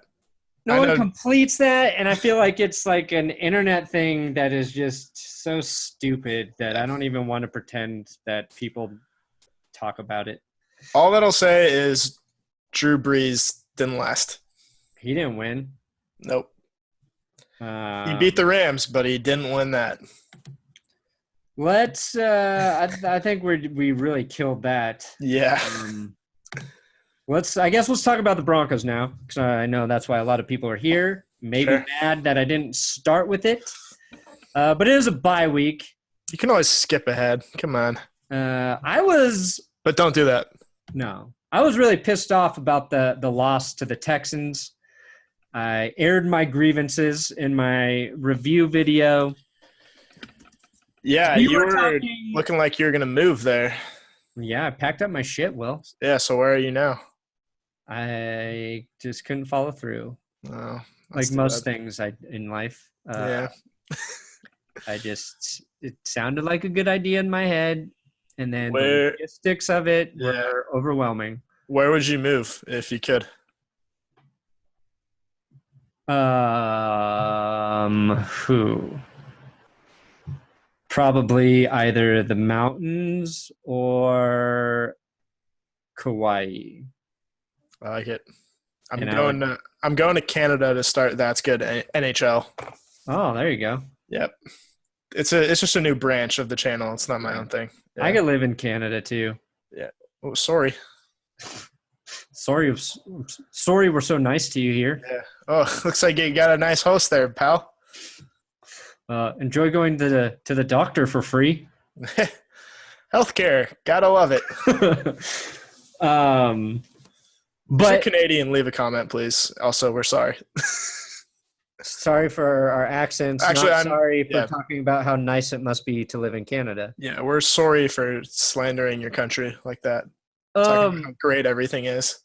No one completes that, and I feel like it's like an internet thing that is just so stupid that I don't even want to pretend that people talk about it. All that I'll say is Drew Brees didn't last. He didn't win. Nope. He beat the Rams, but he didn't win that. Let's I think we really killed that. Yeah. I guess let's talk about the Broncos now, because I know that's why a lot of people are here. Maybe mad that I didn't start with it. But it is a bye week. You can always skip ahead. Come on. But don't do that. No. I was really pissed off about the loss to the Texans. I aired my grievances in my review video. Yeah, you were looking like you were going to move there. Yeah, I packed up my shit, Will. Yeah, so where are you now? I just couldn't follow through. Oh, like most things in life. Yeah. It sounded like a good idea in my head, and then the logistics of it were overwhelming. Where would you move if you could? Probably either the mountains or Kauai. I like it. I'm going to Canada to start. That's good. NHL. Oh, there you go. Yep. It's just a new branch of the channel. It's not my own thing. Yeah. I could live in Canada too. Yeah. Oh, sorry. Sorry we're so nice to you here. Yeah. Oh, looks like you got a nice host there, pal. Enjoy going to the doctor for free. Healthcare. Gotta love it. But if you're Canadian, leave a comment, please. Also, we're sorry. Sorry for our accents. Actually, I'm sorry for talking about how nice it must be to live in Canada. Yeah, we're sorry for slandering your country like that. Talking about how great everything is.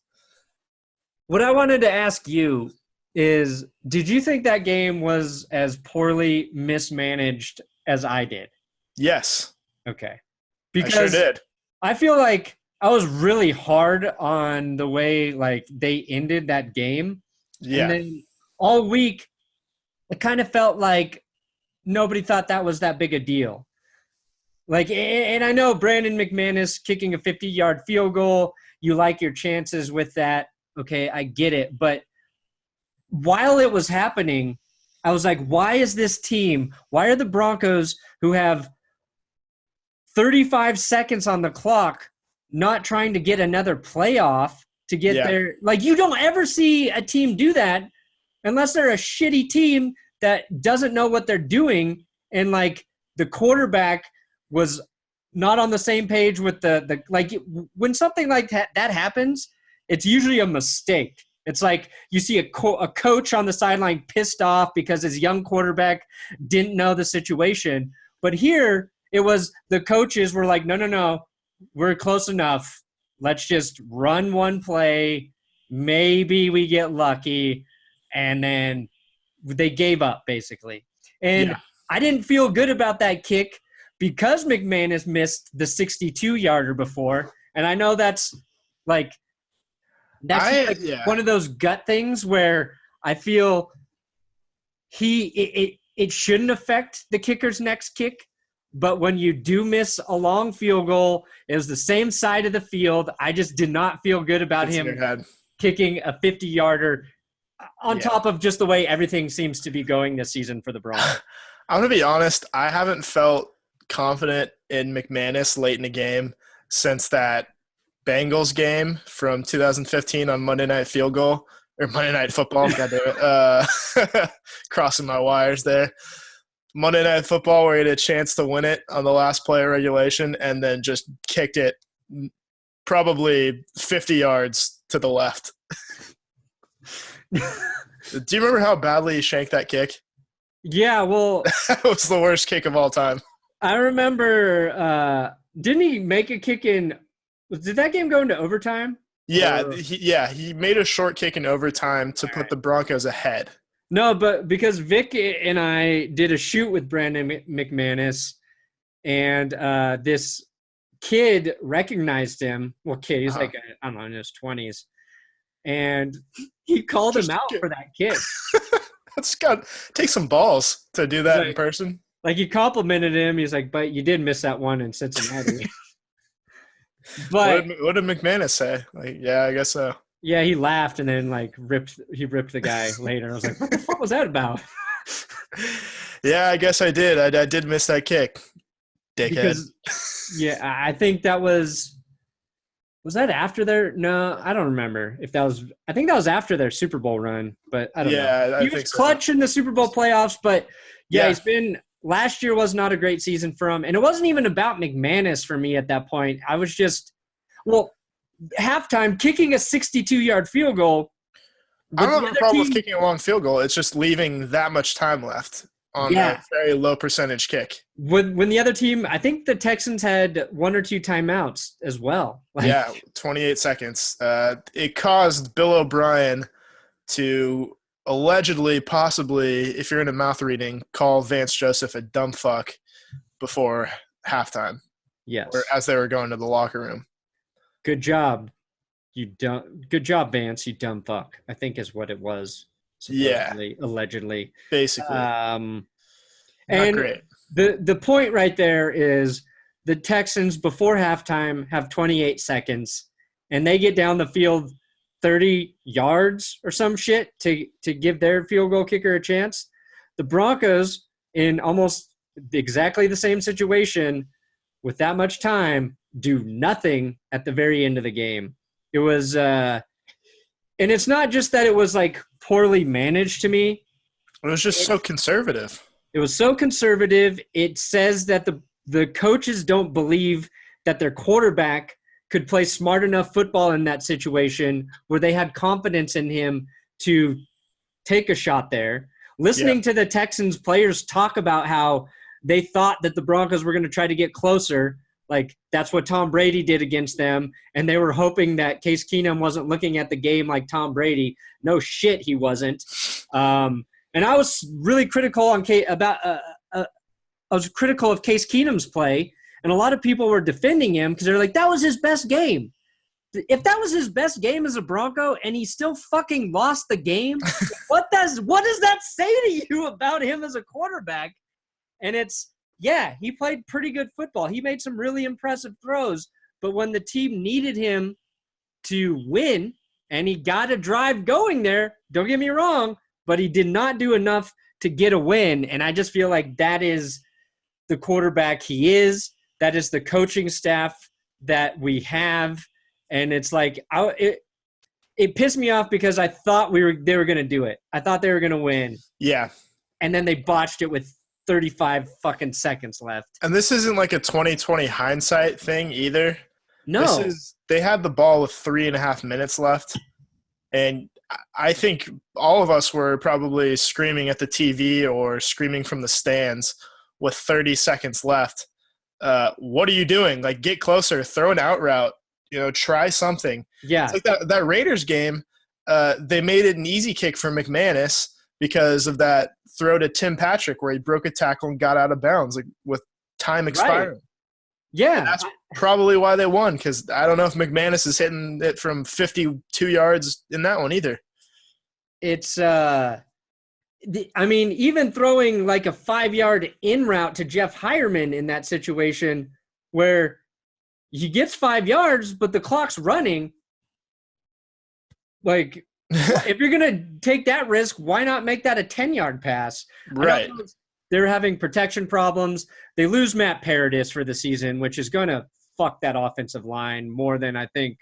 What I wanted to ask you is, did you think that game was as poorly mismanaged as I did? Yes. Okay. Because I sure did. I feel like I was really hard on the way like they ended that game. Yeah. And then all week, it kind of felt like nobody thought that was that big a deal. Like, and I know Brandon McManus kicking a 50-yard field goal, you like your chances with that. Okay, I get it. But while it was happening, I was like, why is this team, why are the Broncos, who have 35 seconds on the clock, not trying to get another playoff to get there? Like, you don't ever see a team do that unless they're a shitty team that doesn't know what they're doing, and like the quarterback was not on the same page with the like when something like that happens, it's usually a mistake. It's like you see a coach on the sideline pissed off because his young quarterback didn't know the situation. But here it was the coaches were like, no, we're close enough. Let's just run one play. Maybe we get lucky. And then they gave up, basically. And I didn't feel good about that kick because McManus missed the 62-yarder before. And I know that's one of those gut things where I feel it shouldn't affect the kicker's next kick. But when you do miss a long field goal, it was the same side of the field. I just did not feel good about him kicking a 50-yarder on top of just the way everything seems to be going this season for the Broncos. I'm going to be honest. I haven't felt confident in McManus late in the game since that Bengals game from 2015 on Monday Night Field Goal or Monday Night Football. God damn it. Crossing my wires there. Monday Night Football where he had a chance to win it on the last play of regulation and then just kicked it probably 50 yards to the left. Do you remember how badly he shanked that kick? Yeah, well. That was the worst kick of all time. I remember didn't he make a kick in – did that game go into overtime? Yeah, he made a short kick in overtime to put the Broncos ahead. No, but because Vic and I did a shoot with Brandon McManus, and this kid recognized him. Well, kid, he's like, I don't know, in his 20s. And he called him out for that kick. That's got – take some balls to do that in person. Like, he complimented him. He's like, but you did miss that one in Cincinnati. But what did McManus say? Like, yeah, I guess so. Yeah, he laughed and then ripped the guy later. I was like, what the fuck was that about? Yeah, I guess I did. I did miss that kick, dickhead. I think that was that after their – no, I don't remember if that was – I think that was after their Super Bowl run, but I don't know. He was clutch in the Super Bowl playoffs, but he's been – last year was not a great season for him, and it wasn't even about McManus for me at that point. I was just halftime kicking a 62-yard field goal. I don't have a problem with kicking a long field goal. It's just leaving that much time left on a very low percentage kick. When the other team, I think the Texans had 1 or 2 timeouts as well. 28 seconds. It caused Bill O'Brien to allegedly, possibly, if you're into mouth reading, call Vance Joseph a dumb fuck before halftime. Yes. Or as they were going to the locker room. Good job. Good job, Vance, you dumb fuck, I think is what it was. Allegedly. Basically. Not great. The point right there is the Texans before halftime have 28 seconds, and they get down the field 30 yards or some shit to give their field goal kicker a chance. The Broncos, in almost exactly the same situation with that much time, do nothing at the very end of the game. It was and it's not just that it was poorly managed to me. It was just so conservative. It was so conservative. It says that the coaches don't believe that their quarterback could play smart enough football in that situation where they had confidence in him to take a shot there. Listening to the Texans players talk about how they thought that the Broncos were going to try to get closer, that's what Tom Brady did against them, and they were hoping that Case Keenum wasn't looking at the game like Tom Brady. No shit, he wasn't. And I was really critical of Case Keenum's play. And a lot of people were defending him because they're like, that was his best game. If that was his best game as a Bronco and he still fucking lost the game, what does that say to you about him as a quarterback? And he played pretty good football. He made some really impressive throws. But when the team needed him to win and he got a drive going there, don't get me wrong, but he did not do enough to get a win. And I just feel like that is the quarterback he is. That is the coaching staff that we have, and it's it pissed me off because I thought they were going to do it. I thought they were going to win. Yeah. And then they botched it with 35 fucking seconds left. And this isn't a 2020 hindsight thing either. No. They had the ball with 3.5 minutes left, and I think all of us were probably screaming at the TV or screaming from the stands with 30 seconds left. What are you doing? Get closer, throw an out route, try something. Yeah. It's that Raiders game, they made it an easy kick for McManus because of that throw to Tim Patrick where he broke a tackle and got out of bounds with time expiring. Right. Yeah. And that's probably why they won, because I don't know if McManus is hitting it from 52 yards in that one either. It's I mean, even throwing like a 5-yard in route to Jeff Hireman in that situation where he gets 5 yards, but the clock's running. Like, if you're going to take that risk, why not make that a 10-yard pass? Right. They're having protection problems. They lose Matt Paradis for the season, which is going to fuck that offensive line more than I think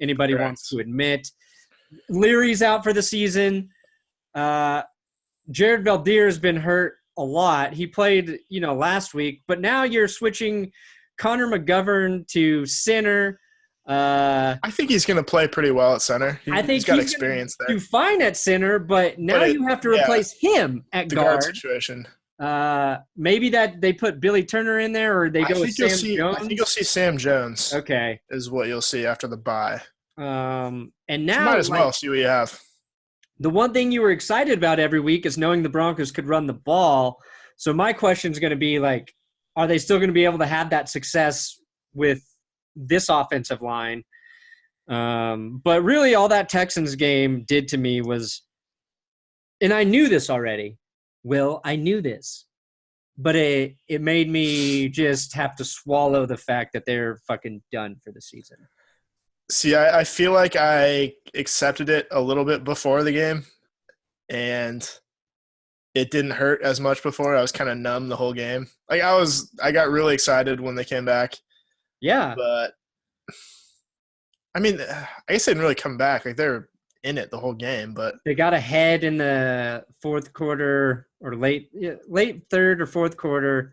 anybody wants to admit. Leary's out for the season. Jared Valdir has been hurt a lot. He played, last week, but now you're switching Connor McGovern to center. I think he's going to play pretty well at center. I think he's got experience there. Do fine at center, but now you have to replace him at guard. Situation. Maybe that they put Billy Turner in there, or they go with Sam Jones. I think you'll see Sam Jones. Okay, is what you'll see after the bye. And now might as well see what you have. The one thing you were excited about every week is knowing the Broncos could run the ball. So my question is going to be like, are they still going to be able to have that success with this offensive line? But really all that Texans game did to me was, and I knew this already, Will, I knew this, but it made me just have to swallow the fact that they're fucking done for the season. See, I feel like I accepted it a little bit before the game, and it didn't hurt as much before. I was kind of numb the whole game. Like I got really excited when they came back. Yeah. But, I mean, I guess they didn't really come back. Like, they were in it the whole game, but they got ahead in the fourth quarter or late third or fourth quarter.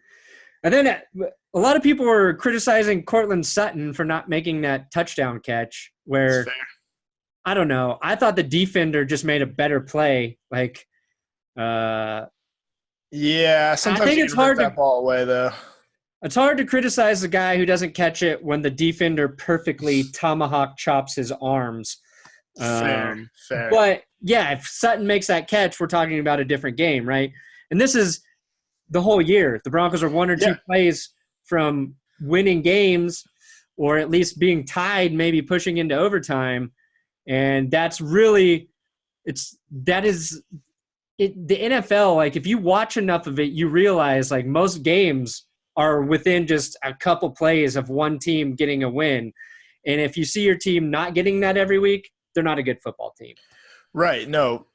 And then a lot of people were criticizing Cortland Sutton for not making that touchdown catch where, I don't know, I thought the defender just made a better play. Like, yeah, sometimes I think it's hard that ball away, though. It's hard to criticize the guy who doesn't catch it when the defender perfectly tomahawk chops his arms. Fair. But, yeah, if Sutton makes that catch, we're talking about a different game, right? And this is the whole year. The Broncos are 1 or 2 plays from winning games or at least being tied, maybe pushing into overtime. And that's really – the NFL, like if you watch enough of it, you realize like most games are within just a couple plays of one team getting a win. And if you see your team not getting that every week, they're not a good football team. Right. No,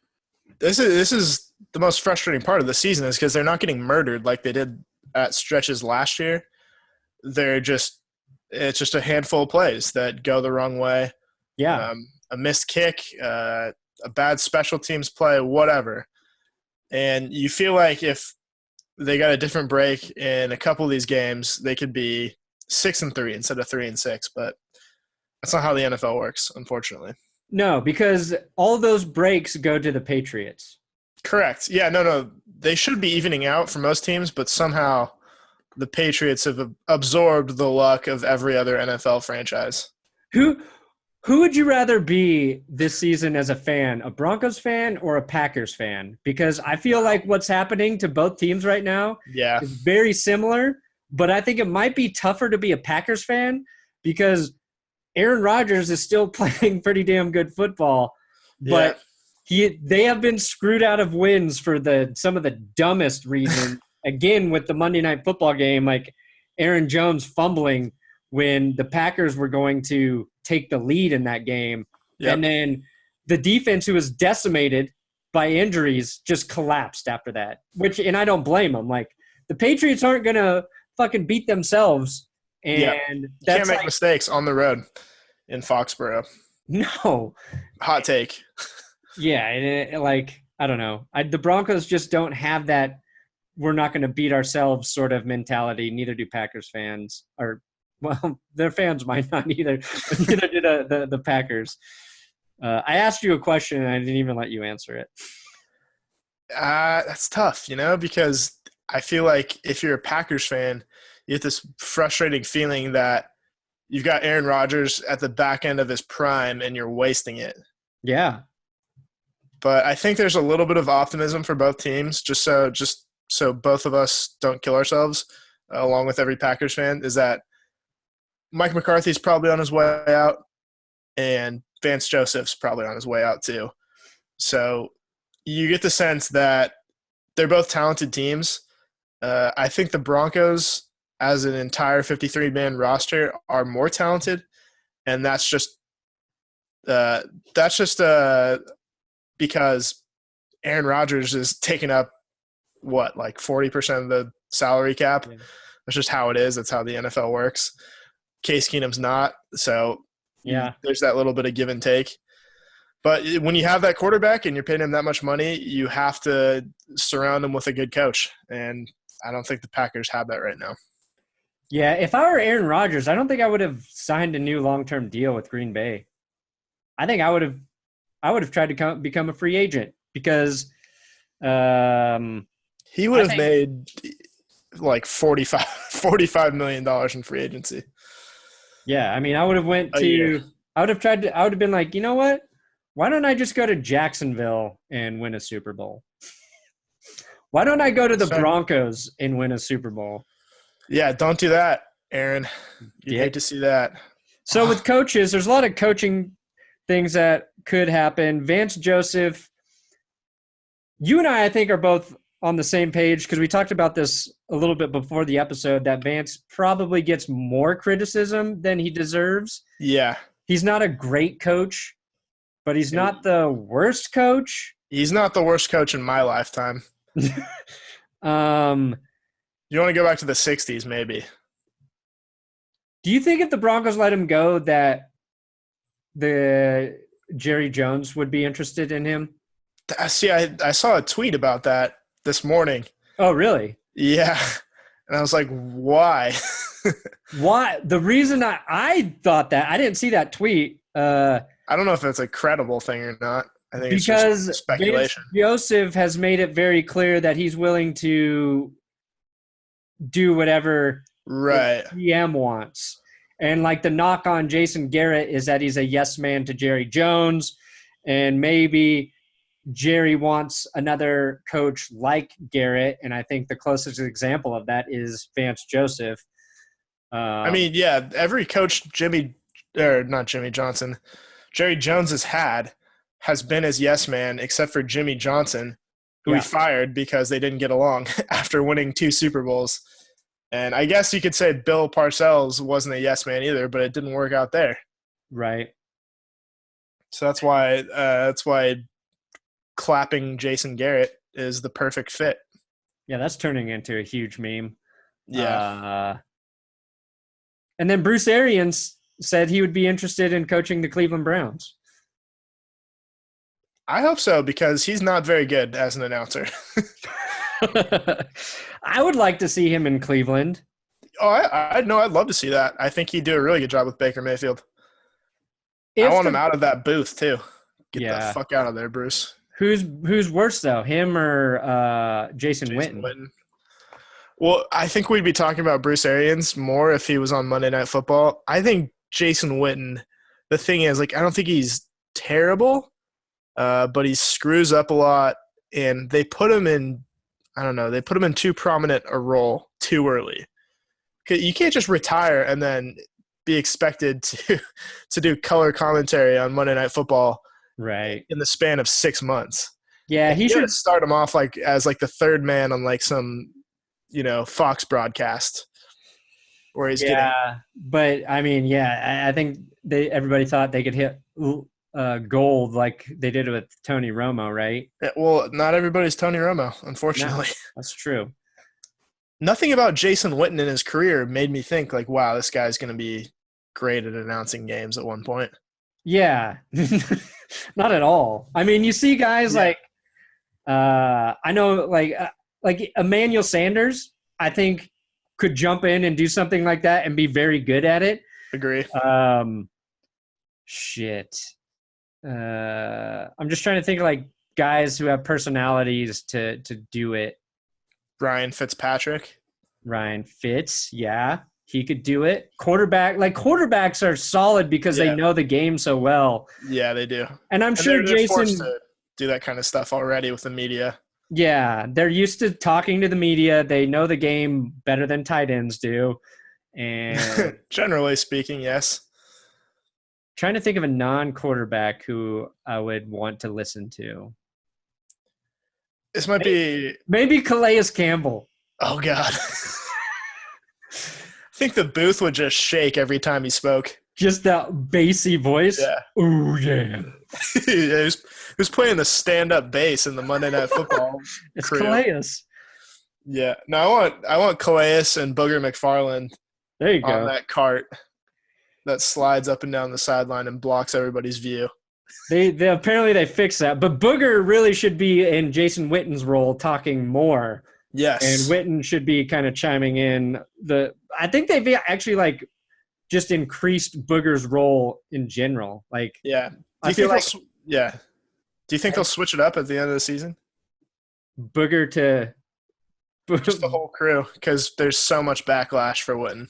this is the most frustrating part of the season is because they're not getting murdered like they did at stretches last year. It's just a handful of plays that go the wrong way. Yeah. A missed kick, a bad special teams play, whatever. And you feel like if they got a different break in a couple of these games, they could be 6-3 instead of 3-6. But that's not how the NFL works, unfortunately. No, because all those breaks go to the Patriots. Correct. Yeah, no. They should be evening out for most teams, but somehow the Patriots have absorbed the luck of every other NFL franchise. Who would you rather be this season as a fan, a Broncos fan or a Packers fan? Because I feel like what's happening to both teams right now is very similar, but I think it might be tougher to be a Packers fan because Aaron Rodgers is still playing pretty damn good football, but they have been screwed out of wins for some of the dumbest reasons. Again, with the Monday Night Football game, like Aaron Jones fumbling when the Packers were going to take the lead in that game. Yep. And then the defense, who was decimated by injuries, just collapsed after that, and I don't blame them. Like, the Patriots aren't going to fucking beat themselves. And you can't make mistakes on the road in Foxborough. No. Hot take. Yeah, and I don't know. The Broncos just don't have that we're not going to beat ourselves sort of mentality. Neither do Packers fans. Well, their fans might not either. But neither did the Packers. I asked you a question, and I didn't even let you answer it. That's tough, because I feel like if you're a Packers fan, you get this frustrating feeling that you've got Aaron Rodgers at the back end of his prime and you're wasting it. Yeah. But I think there's a little bit of optimism for both teams, just so both of us don't kill ourselves, along with every Packers fan, is that Mike McCarthy's probably on his way out and Vance Joseph's probably on his way out too. So you get the sense that they're both talented teams. I think the Broncos, as an entire 53-man roster, are more talented, and that's just because Aaron Rodgers is taking up like 40% of the salary cap. Yeah. That's just how it is. That's how the NFL works. Case Keenum's not, so there's that little bit of give and take. But when you have that quarterback and you're paying him that much money, you have to surround him with a good coach, and I don't think the Packers have that right now. Yeah, if I were Aaron Rodgers, I don't think I would have signed a new long-term deal with Green Bay. I think I would have tried to become a free agent because he would have made like $45 million in free agency. Yeah, I mean, I would have been like, you know what? Why don't I just go to Jacksonville and win a Super Bowl? Why don't I go to the Broncos and win a Super Bowl? Yeah, don't do that, Aaron. You'd hate to see that. So with coaches, there's a lot of coaching things that could happen. Vance Joseph, you and I think, are both on the same page because we talked about this a little bit before the episode, that Vance probably gets more criticism than he deserves. Yeah. He's not a great coach, but he's not the worst coach. He's not the worst coach in my lifetime. You want to go back to the 60s, maybe. Do you think if the Broncos let him go that the Jerry Jones would be interested in him? See, I saw a tweet about that this morning. Oh, really? Yeah. And I was like, why? Why? The reason I thought that, I didn't see that tweet. I don't know if it's a credible thing or not. I think it's just speculation. Vance Joseph has made it very clear that he's willing to do whatever the GM wants. And like the knock on Jason Garrett is that he's a yes man to Jerry Jones, and maybe Jerry wants another coach like Garrett, and I think the closest example of that is Vance Joseph. I mean, yeah, every coach Jerry Jones has been his yes man, except for Jimmy Johnson, who he fired because they didn't get along after winning 2 Super Bowls. And I guess you could say Bill Parcells wasn't a yes man either, but it didn't work out there. Right. So that's why clapping Jason Garrett is the perfect fit. Yeah, that's turning into a huge meme. Yeah. And then Bruce Arians said he would be interested in coaching the Cleveland Browns. I hope so, because he's not very good as an announcer. I would like to see him in Cleveland. Oh, I'd love to see that. I think he'd do a really good job with Baker Mayfield. I want him out of that booth too. Get the fuck out of there, Bruce. Who's worse though, him or Jason Witten? Well, I think we'd be talking about Bruce Arians more if he was on Monday Night Football. I think Jason Witten, the thing is, like, I don't think he's terrible, but he screws up a lot, and they put him in too prominent a role too early. You can't just retire and then be expected to do color commentary on Monday Night Football right in the span of 6 months. Yeah, he should start him off as the third man on some Fox broadcast where he's getting. But I mean, I think everybody thought they could hit gold like they did with Tony Romo, right? Well, not everybody's Tony Romo, unfortunately. No, that's true. Nothing about Jason Witten in his career made me think wow, this guy's going to be great at announcing games at one point. Yeah, not at all. I mean, you see guys I know like Emmanuel Sanders, I think could jump in and do something like that and be very good at it. Agree. Shit. I'm just trying to think of guys who have personalities to do it. Ryan Fitzpatrick. Ryan Fitz, yeah. He could do it. Quarterbacks are solid because they know the game so well. Yeah, they do. And I'm sure Jason forced to do that kind of stuff already with the media. Yeah, they're used to talking to the media. They know the game better than tight ends do. And generally speaking, yes. Trying to think of a non-quarterback who I would want to listen to. This might be maybe Calais Campbell. Oh God. I think the booth would just shake every time he spoke. Just that bassy voice. Yeah. Ooh, yeah. Yeah, who's playing the stand-up bass in the Monday Night Football It's crew. Calais. Yeah. No, I want Calais and Booger McFarland There you go. on that cart that slides up and down the sideline and blocks everybody's view. They apparently they fixed that, but Booger really should be in Jason Witten's role, talking more. Yes. And Witten should be kind of chiming in. I think they've actually just increased Booger's role in general. Yeah. I feel like Do you think they'll switch it up at the end of the season? Booger to just the whole crew, because there's so much backlash for Witten.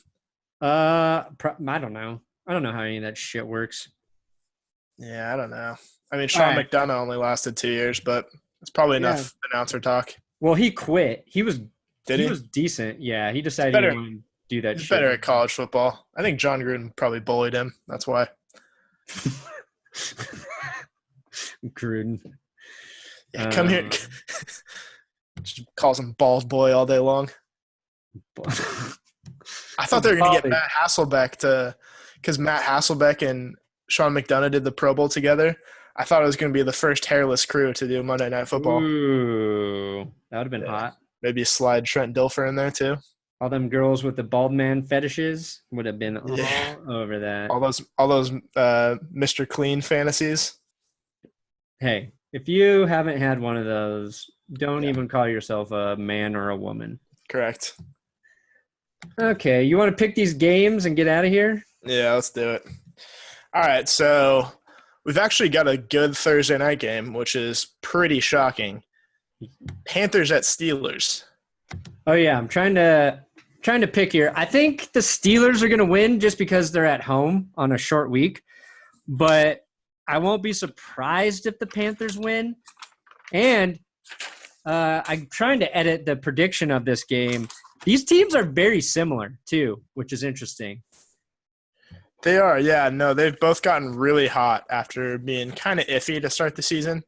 I don't know. I don't know how any of that shit works. Yeah, I don't know. I mean, Sean McDonough only lasted 2 years, but it's probably enough announcer talk. Well, he quit. He was he was decent. Yeah, he decided he wanted to do that he's shit. Better at college football. I think Jon Gruden probably bullied him. That's why. Gruden. Yeah, come here. Just calls him bald boy all day long. I thought they were going to get Matt Hasselbeck because Matt Hasselbeck and Sean McDonough did the Pro Bowl together. I thought it was going to be the first hairless crew to do Monday Night Football. Ooh, that would have been hot. Maybe slide Trent Dilfer in there too. All them girls with the bald man fetishes would have been all over that. All those Mr. Clean fantasies. Hey, if you haven't had one of those, don't even call yourself a man or a woman. Correct. Okay, you want to pick these games and get out of here? Yeah, let's do it. All right, so we've actually got a good Thursday night game, which is pretty shocking. Panthers at Steelers. Oh yeah, I'm trying to pick here. I think the Steelers are going to win just because they're at home on a short week, but I won't be surprised if the Panthers win. And I'm trying to edit the prediction of this game. These teams are very similar too, which is interesting. They are, yeah. No, they've both gotten really hot after being kind of iffy to start the season.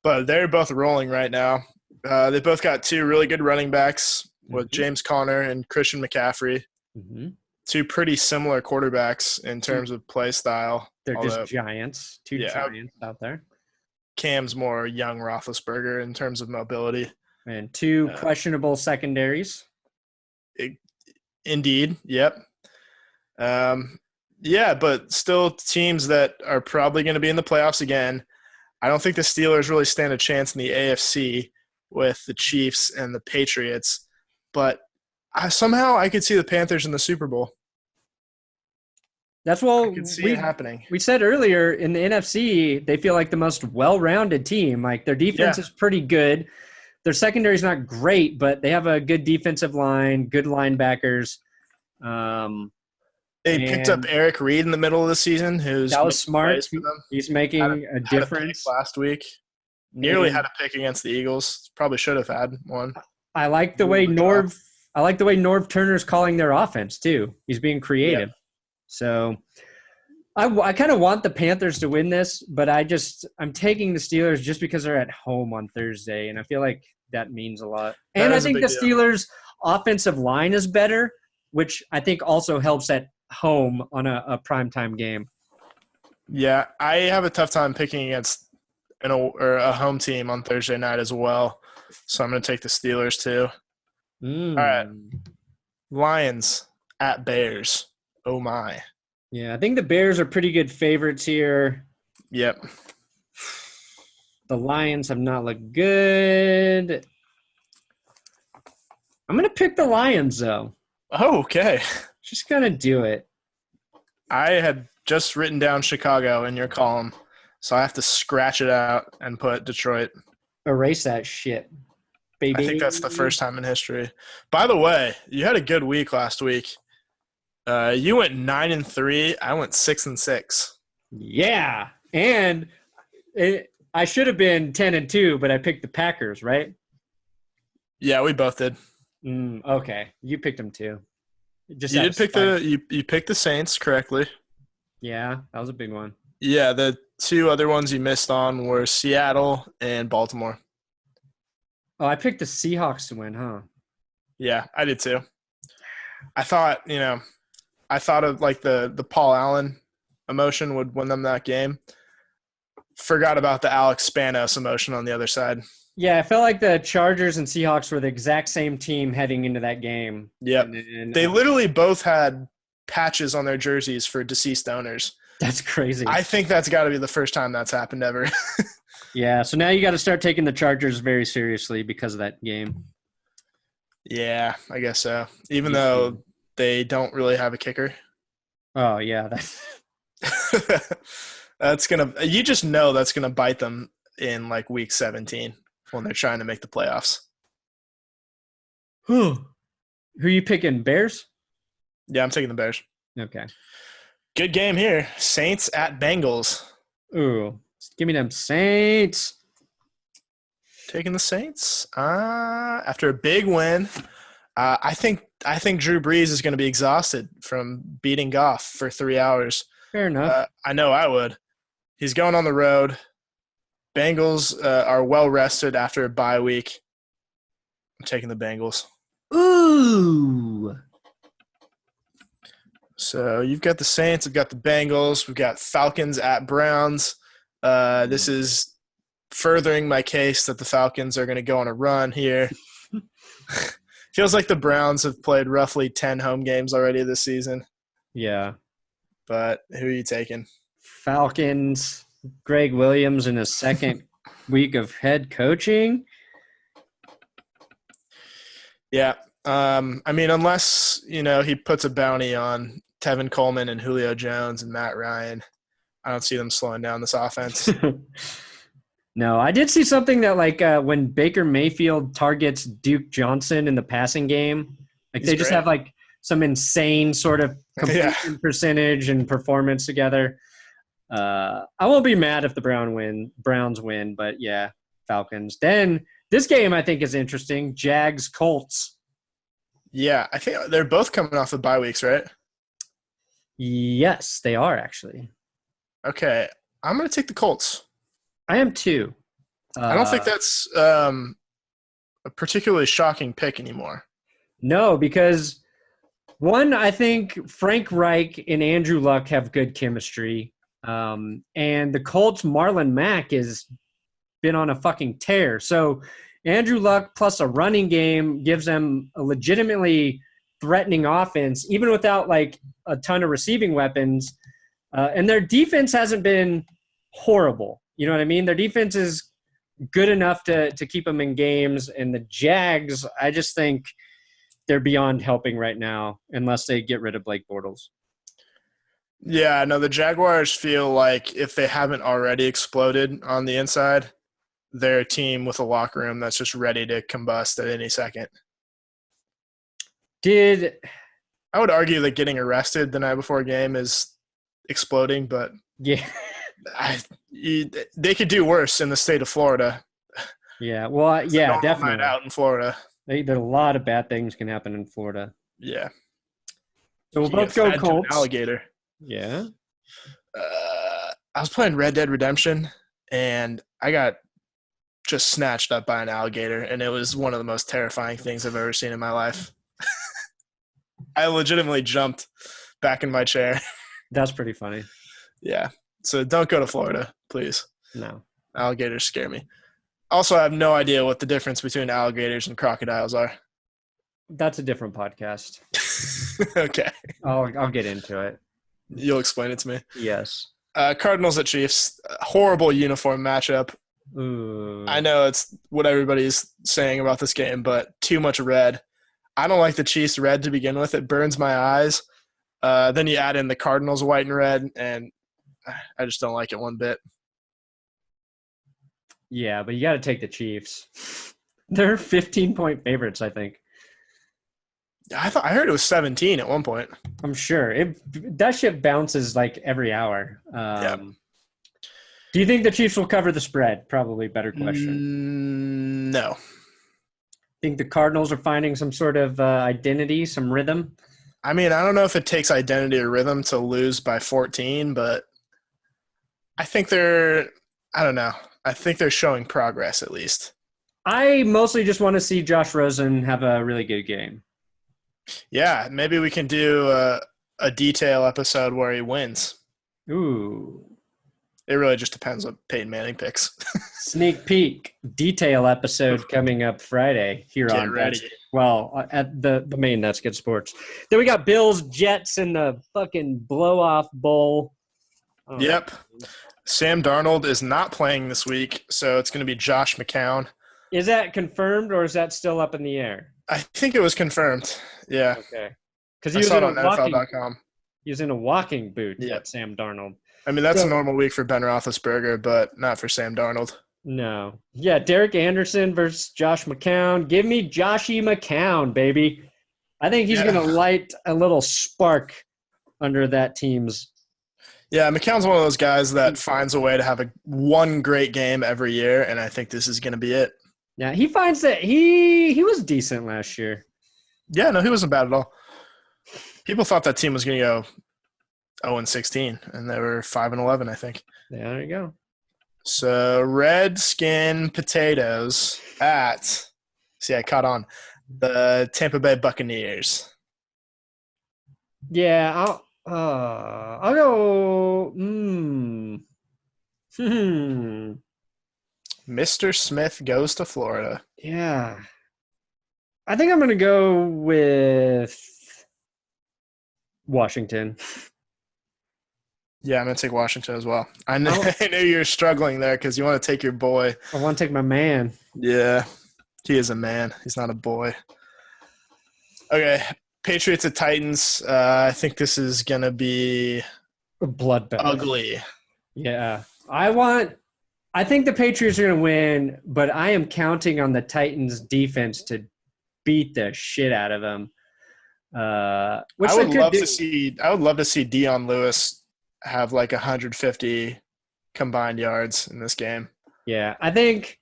But they're both rolling right now. They both got two really good running backs with James Conner and Christian McCaffrey. Mm-hmm. Two pretty similar quarterbacks in terms of play style. They're just giants. Two giants out there. Cam's more young Roethlisberger in terms of mobility. And two questionable secondaries. Indeed, yep. Yeah, but still teams that are probably going to be in the playoffs again. I don't think the Steelers really stand a chance in the AFC with the Chiefs and the Patriots, but somehow I could see the Panthers in the Super Bowl. That's what I could see it happening. We said earlier in the NFC, they feel like the most well-rounded team. Like their defense is pretty good. Their secondary is not great, but they have a good defensive line, good linebackers. They picked up Eric Reed in the middle of the season, that was smart. He's making a difference. Last week, nearly had a pick against the Eagles. Probably should have had one. I like the way Norv Turner's calling their offense too. He's being creative. Yeah. So I kind of want the Panthers to win this, but I'm taking the Steelers just because they're at home on Thursday, and I feel like that means a lot. And I think the Steelers' offensive line is better, which I think also helps at home on a primetime game. Yeah, I have a tough time picking against a home team on Thursday night as well, so I'm going to take the Steelers too. All right, Lions at Bears. Oh, my. Yeah, I think the Bears are pretty good favorites here. Yep. The Lions have not looked good. I'm going to pick the Lions, though. Oh, okay. Just going to do it. I had just written down Chicago in your column, so I have to scratch it out and put Detroit. Erase that shit, baby. I think that's the first time in history. By the way, you had a good week last week. You went 9-3. I went 6-6. Yeah, and I should have been 10-2, but I picked the Packers, right? Yeah, we both did. Okay, you picked them too. You did pick you picked the Saints correctly. Yeah, that was a big one. Yeah, the two other ones you missed on were Seattle and Baltimore. Oh, I picked the Seahawks to win, huh? Yeah, I did too. I thought of like the Paul Allen emotion would win them that game. Forgot about the Alex Spanos emotion on the other side. Yeah, I felt like the Chargers and Seahawks were the exact same team heading into that game. Yep. They literally both had patches on their jerseys for deceased owners. That's crazy. I think that's got to be the first time that's happened ever. Yeah, so now you got to start taking the Chargers very seriously because of that game. Yeah, I guess so. Even though they don't really have a kicker. Oh, yeah. You just know that's going to bite them in like week 17 when they're trying to make the playoffs. Who are you picking, Bears? Yeah, I'm taking the Bears. Okay. Good game here. Saints at Bengals. Ooh, give me them Saints. Taking the Saints. After a big win, I think Drew Brees is going to be exhausted from beating Goff for 3 hours. Fair enough. I know I would. He's going on the road. Bengals are well rested after a bye week. I'm taking the Bengals. Ooh. So you've got the Saints. I've got the Bengals. We've got Falcons at Browns. This is furthering my case that the Falcons are going to go on a run here. Feels like the Browns have played roughly 10 home games already this season. Yeah. But who are you taking? Falcons. Greg Williams in his second week of head coaching. Yeah. I mean, unless, he puts a bounty on Tevin Coleman and Julio Jones and Matt Ryan, I don't see them slowing down this offense. No, I did see something that when Baker Mayfield targets Duke Johnson in the passing game, they just have some insane sort of completion percentage and performance together. I won't be mad if the Browns win, but yeah, Falcons. Then this game I think is interesting. Jags Colts. Yeah, I think they're both coming off of bye weeks, right? Yes, they are actually. Okay, I'm going to take the Colts. I am too. I don't think that's a particularly shocking pick anymore. No, because one, I think Frank Reich and Andrew Luck have good chemistry. And the Colts' Marlon Mack has been on a fucking tear. So Andrew Luck plus a running game gives them a legitimately threatening offense, even without a ton of receiving weapons. And their defense hasn't been horrible. You know what I mean? Their defense is good enough to keep them in games. And the Jags, I just think they're beyond helping right now unless they get rid of Blake Bortles. Yeah, no, the Jaguars feel like if they haven't already exploded on the inside, they're a team with a locker room that's just ready to combust at any second. I would argue that getting arrested the night before a game is exploding, but yeah, they could do worse in the state of Florida. Yeah, well, yeah, definitely. Out in Florida, there are a lot of bad things can happen in Florida. Yeah. So we'll both go Colts. Alligator. Yeah. I was playing Red Dead Redemption, and I got just snatched up by an alligator, and it was one of the most terrifying things I've ever seen in my life. I legitimately jumped back in my chair. That's pretty funny. Yeah. So don't go to Florida, please. No. Alligators scare me. Also, I have no idea what the difference between alligators and crocodiles are. That's a different podcast. Okay. I'll get into it. You'll explain it to me. Yes. Cardinals at Chiefs. Horrible uniform matchup. Ooh. I know it's what everybody's saying about this game, but too much red. I don't like the Chiefs red to begin with. It burns my eyes. Then you add in the Cardinals white and red, and I just don't like it one bit. Yeah, but you got to take the Chiefs. They're 15-point favorites, I think. I heard it was 17 at one point. I'm sure. That shit bounces every hour. Yeah. Do you think the Chiefs will cover the spread? Probably better question. No. Think the Cardinals are finding some sort of identity, some rhythm? I mean, I don't know if it takes identity or rhythm to lose by 14, but I think I don't know. I think they're showing progress at least. I mostly just want to see Josh Rosen have a really good game. Yeah, maybe we can do a detail episode where he wins. Ooh. It really just depends what Peyton Manning picks. Sneak peek detail episode coming up Friday here Get on ready. at the main That's Good Sports. Then we got Bills Jets in the fucking blow off bowl. Oh. Yep. Sam Darnold is not playing this week, so it's going to be Josh McCown. Is that confirmed or is that still up in the air? I think it was confirmed. Yeah. Okay. Because I saw it on NFL.com. He was in a walking boot. Yeah, Sam Darnold. I mean, that's a normal week for Ben Roethlisberger, but not for Sam Darnold. No. Yeah, Derek Anderson versus Josh McCown. Give me Joshy McCown, baby. I think he's going to light a little spark under that team's. Yeah, McCown's one of those guys that finds a way to have one great game every year, and I think this is going to be it. Yeah, he finds that he was decent last year. Yeah, no, he wasn't bad at all. People thought that team was going to go 0-16, and they were 5-11, I think. Yeah, there you go. So Redskin Potatoes I caught on the Tampa Bay Buccaneers. Yeah, I'll go. Mr. Smith goes to Florida. Yeah, I think I'm going to go with Washington. Yeah, I'm going to take Washington as well. I knew you were struggling there because you want to take your boy. I want to take my man. Yeah, he is a man. He's not a boy. Okay, Patriots at Titans. I think this is going to be a bloodbath. Ugly. Yeah. I think the Patriots are going to win, but I am counting on the Titans defense to beat the shit out of them. I would love to see Dion Lewis have like 150 combined yards in this game. Yeah, I think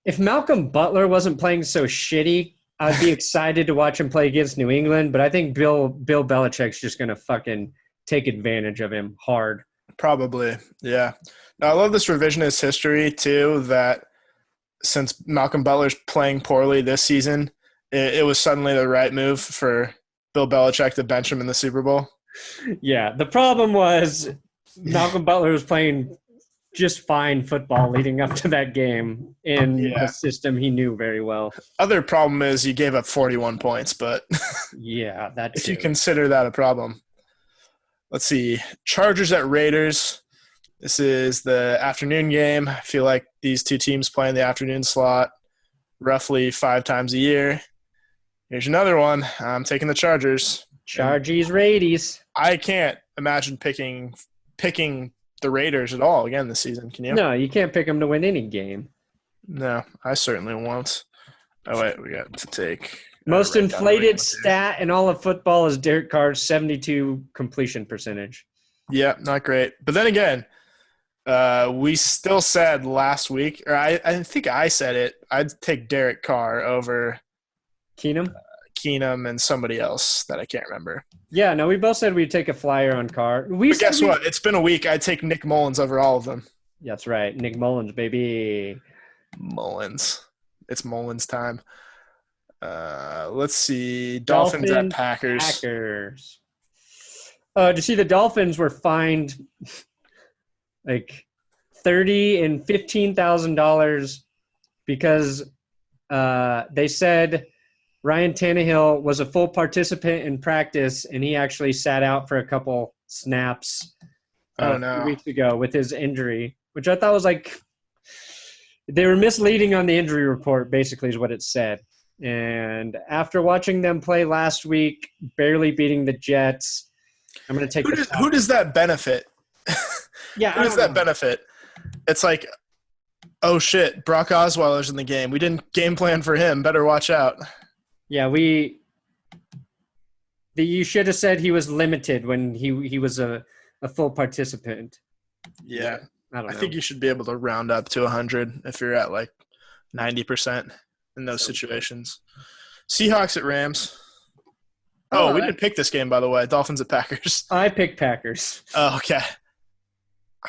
if Malcolm Butler wasn't playing so shitty, I'd be excited to watch him play against New England. But I think Bill Belichick's just going to fucking take advantage of him hard. Probably, yeah. Now, I love this revisionist history too. That since Malcolm Butler's playing poorly this season, it was suddenly the right move for Bill Belichick to bench him in the Super Bowl. Yeah, the problem was Malcolm Butler was playing just fine football leading up to that game in a system he knew very well. Other problem is he gave up 41 points, but yeah, that's if you consider that a problem. Let's see. Chargers at Raiders. This is the afternoon game. I feel like these two teams play in the afternoon slot roughly 5 times a year. Here's another one. I'm taking the Chargers. Chargies, Raidies. I can't imagine picking the Raiders at all again this season. Can you? No, you can't pick them to win any game. No, I certainly won't. Oh, wait, we got to take – most inflated stat in all of football is Derek Carr's 72 completion percentage. Yeah, not great. But then again, we still said last week – or I think I said it. I'd take Derek Carr over Keenum and somebody else that I can't remember. Yeah, no, we both said we'd take a flyer on Carr. But guess what? It's been a week. I'd take Nick Mullens over all of them. That's right. Nick Mullens, baby. Mullens. It's Mullens time. Let's see. Dolphins at Packers. Did you see the Dolphins were fined like $30,000 and $15,000 because they said Ryan Tannehill was a full participant in practice, and he actually sat out for a couple snaps a few weeks ago with his injury, which I thought was like they were misleading on the injury report, basically is what it said. And after watching them play last week, barely beating the Jets, I'm going to take who does that benefit? Yeah, who does that benefit? It's like, oh, shit, Brock Osweiler's in the game. We didn't game plan for him. Better watch out. Yeah, you should have said he was limited when he was a full participant. Yeah. I think you should be able to round up to 100 if you're at like 90% in those situations. Seahawks at Rams. We didn't pick this game, by the way. Dolphins at Packers. I picked Packers. Oh, okay. I'm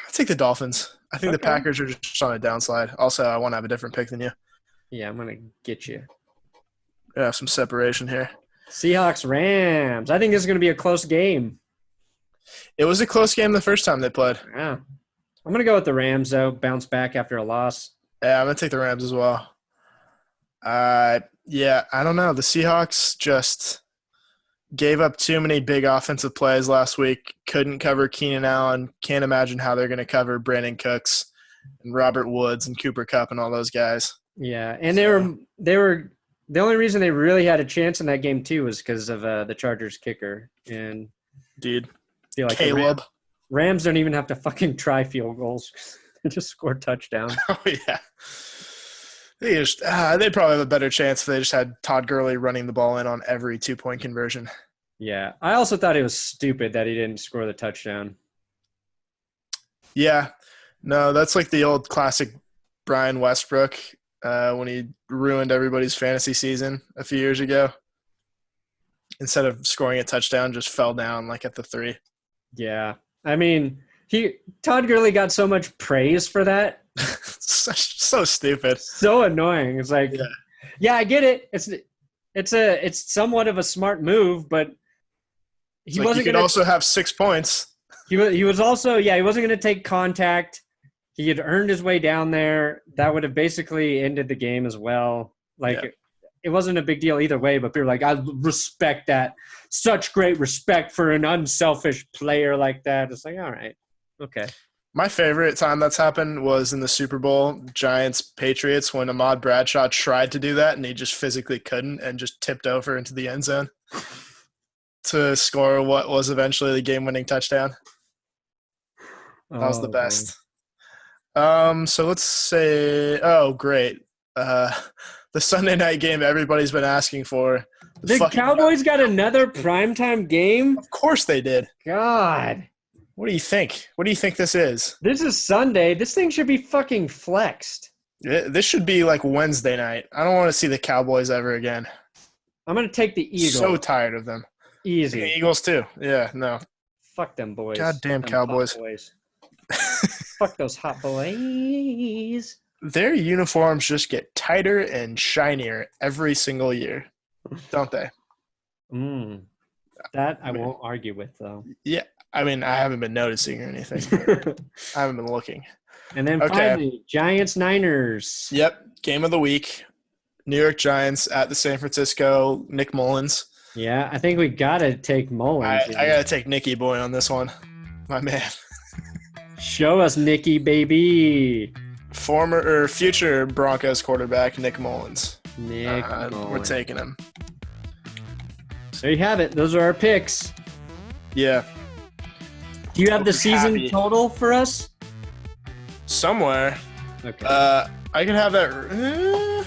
going to take the Dolphins. I think the Packers are just on a downslide. Also, I want to have a different pick than you. Yeah, I'm going to get you. Yeah, some separation here. Seahawks, Rams. I think this is going to be a close game. It was a close game the first time they played. Yeah. I'm going to go with the Rams, though. Bounce back after a loss. Yeah, I'm going to take the Rams as well. Yeah, I don't know. The Seahawks just gave up too many big offensive plays last week. Couldn't cover Keenan Allen. Can't imagine how they're going to cover Brandon Cooks and Robert Woods and Cooper Kupp and all those guys. Yeah, and they were the only reason they really had a chance in that game too was because of the Chargers kicker. And dude, I feel like Caleb. Rams don't even have to fucking try field goals. They just score touchdowns. Oh yeah. They'd probably have a better chance if they just had Todd Gurley running the ball in on every 2-point conversion. Yeah. I also thought it was stupid that he didn't score the touchdown. Yeah. No, that's like the old classic Brian Westbrook when he ruined everybody's fantasy season a few years ago. Instead of scoring a touchdown, just fell down like at the 3. Yeah. I mean, Todd Gurley got so much praise for that. So stupid. So annoying. It's like, yeah, I get it. It's somewhat of a smart move, but he wasn't going to also have 6 points. He was also, he wasn't going to take contact. He had earned his way down there. That would have basically ended the game as well. It wasn't a big deal either way, but people were like, I respect that. Such great respect for an unselfish player like that. It's like, all right, okay. My favorite time that's happened was in the Super Bowl, Giants-Patriots, when Ahmad Bradshaw tried to do that and he just physically couldn't and just tipped over into the end zone to score what was eventually the game-winning touchdown. That was the best. So let's say, great. The Sunday night game everybody's been asking for. The Cowboys got another primetime game? Of course they did. God. What do you think? What do you think this is? This is Sunday. This thing should be fucking flexed. This should be like Wednesday night. I don't want to see the Cowboys ever again. I'm going to take the Eagles. So tired of them. Easy. The Eagles too. Yeah, no. Fuck them boys. Goddamn Cowboys. Fuck those hot boys. Their uniforms just get tighter and shinier every single year, don't they? That I won't argue with, though. Yeah. I mean, I haven't been noticing or anything. I haven't been looking. And then finally, Giants-Niners. Yep. Game of the week. New York Giants at the San Francisco. Nick Mullens. Yeah, I think we got to take Mullens. I got to take Nicky boy on this one. My man. Show us Nicky, baby. Future Broncos quarterback Nick Mullens. Mullens. We're taking him. There you have it. Those are our picks. Yeah. Do you have the season total for us? Somewhere. Okay. I can have that.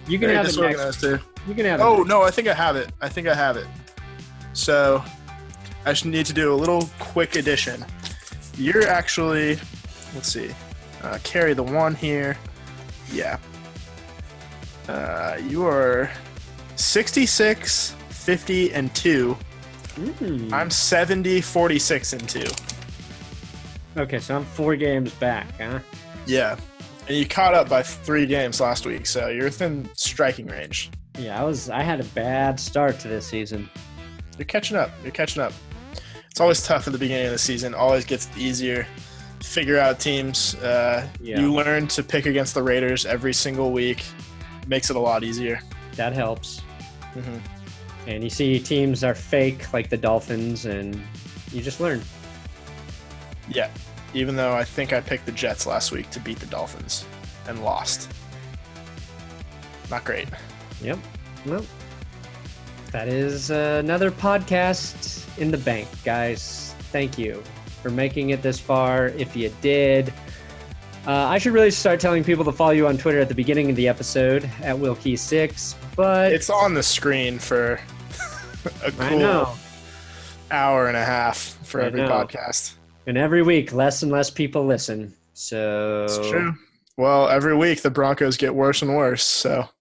You can have it next. Too. You can have it. Oh, no, I think I have it. So I just need to do a little quick addition. You're actually, let's see, carry the 1 here. Yeah. You are 66, 50, and 2. I'm 70, 46, and 2. Okay, so I'm 4 games back, huh? Yeah. And you caught up by 3 games last week, so you're within striking range. Yeah, I had a bad start to this season. You're catching up. It's always tough at the beginning of the season. Always gets easier. Figure out teams. You learn to pick against the Raiders every single week. Makes it a lot easier. That helps. Mm-hmm. And you see teams are fake, like the Dolphins, and you just learn. Yeah. Even though I think I picked the Jets last week to beat the Dolphins and lost. Not great. Yep. Well, that is another podcast in the bank, guys. Thank you for making it this far. If you did, I should really start telling people to follow you on Twitter at the beginning of the episode at Will Keys 6, but it's on the screen for a cool hour and a half for every podcast. And every week, less and less people listen. So it's true. Well, every week the Broncos get worse and worse. So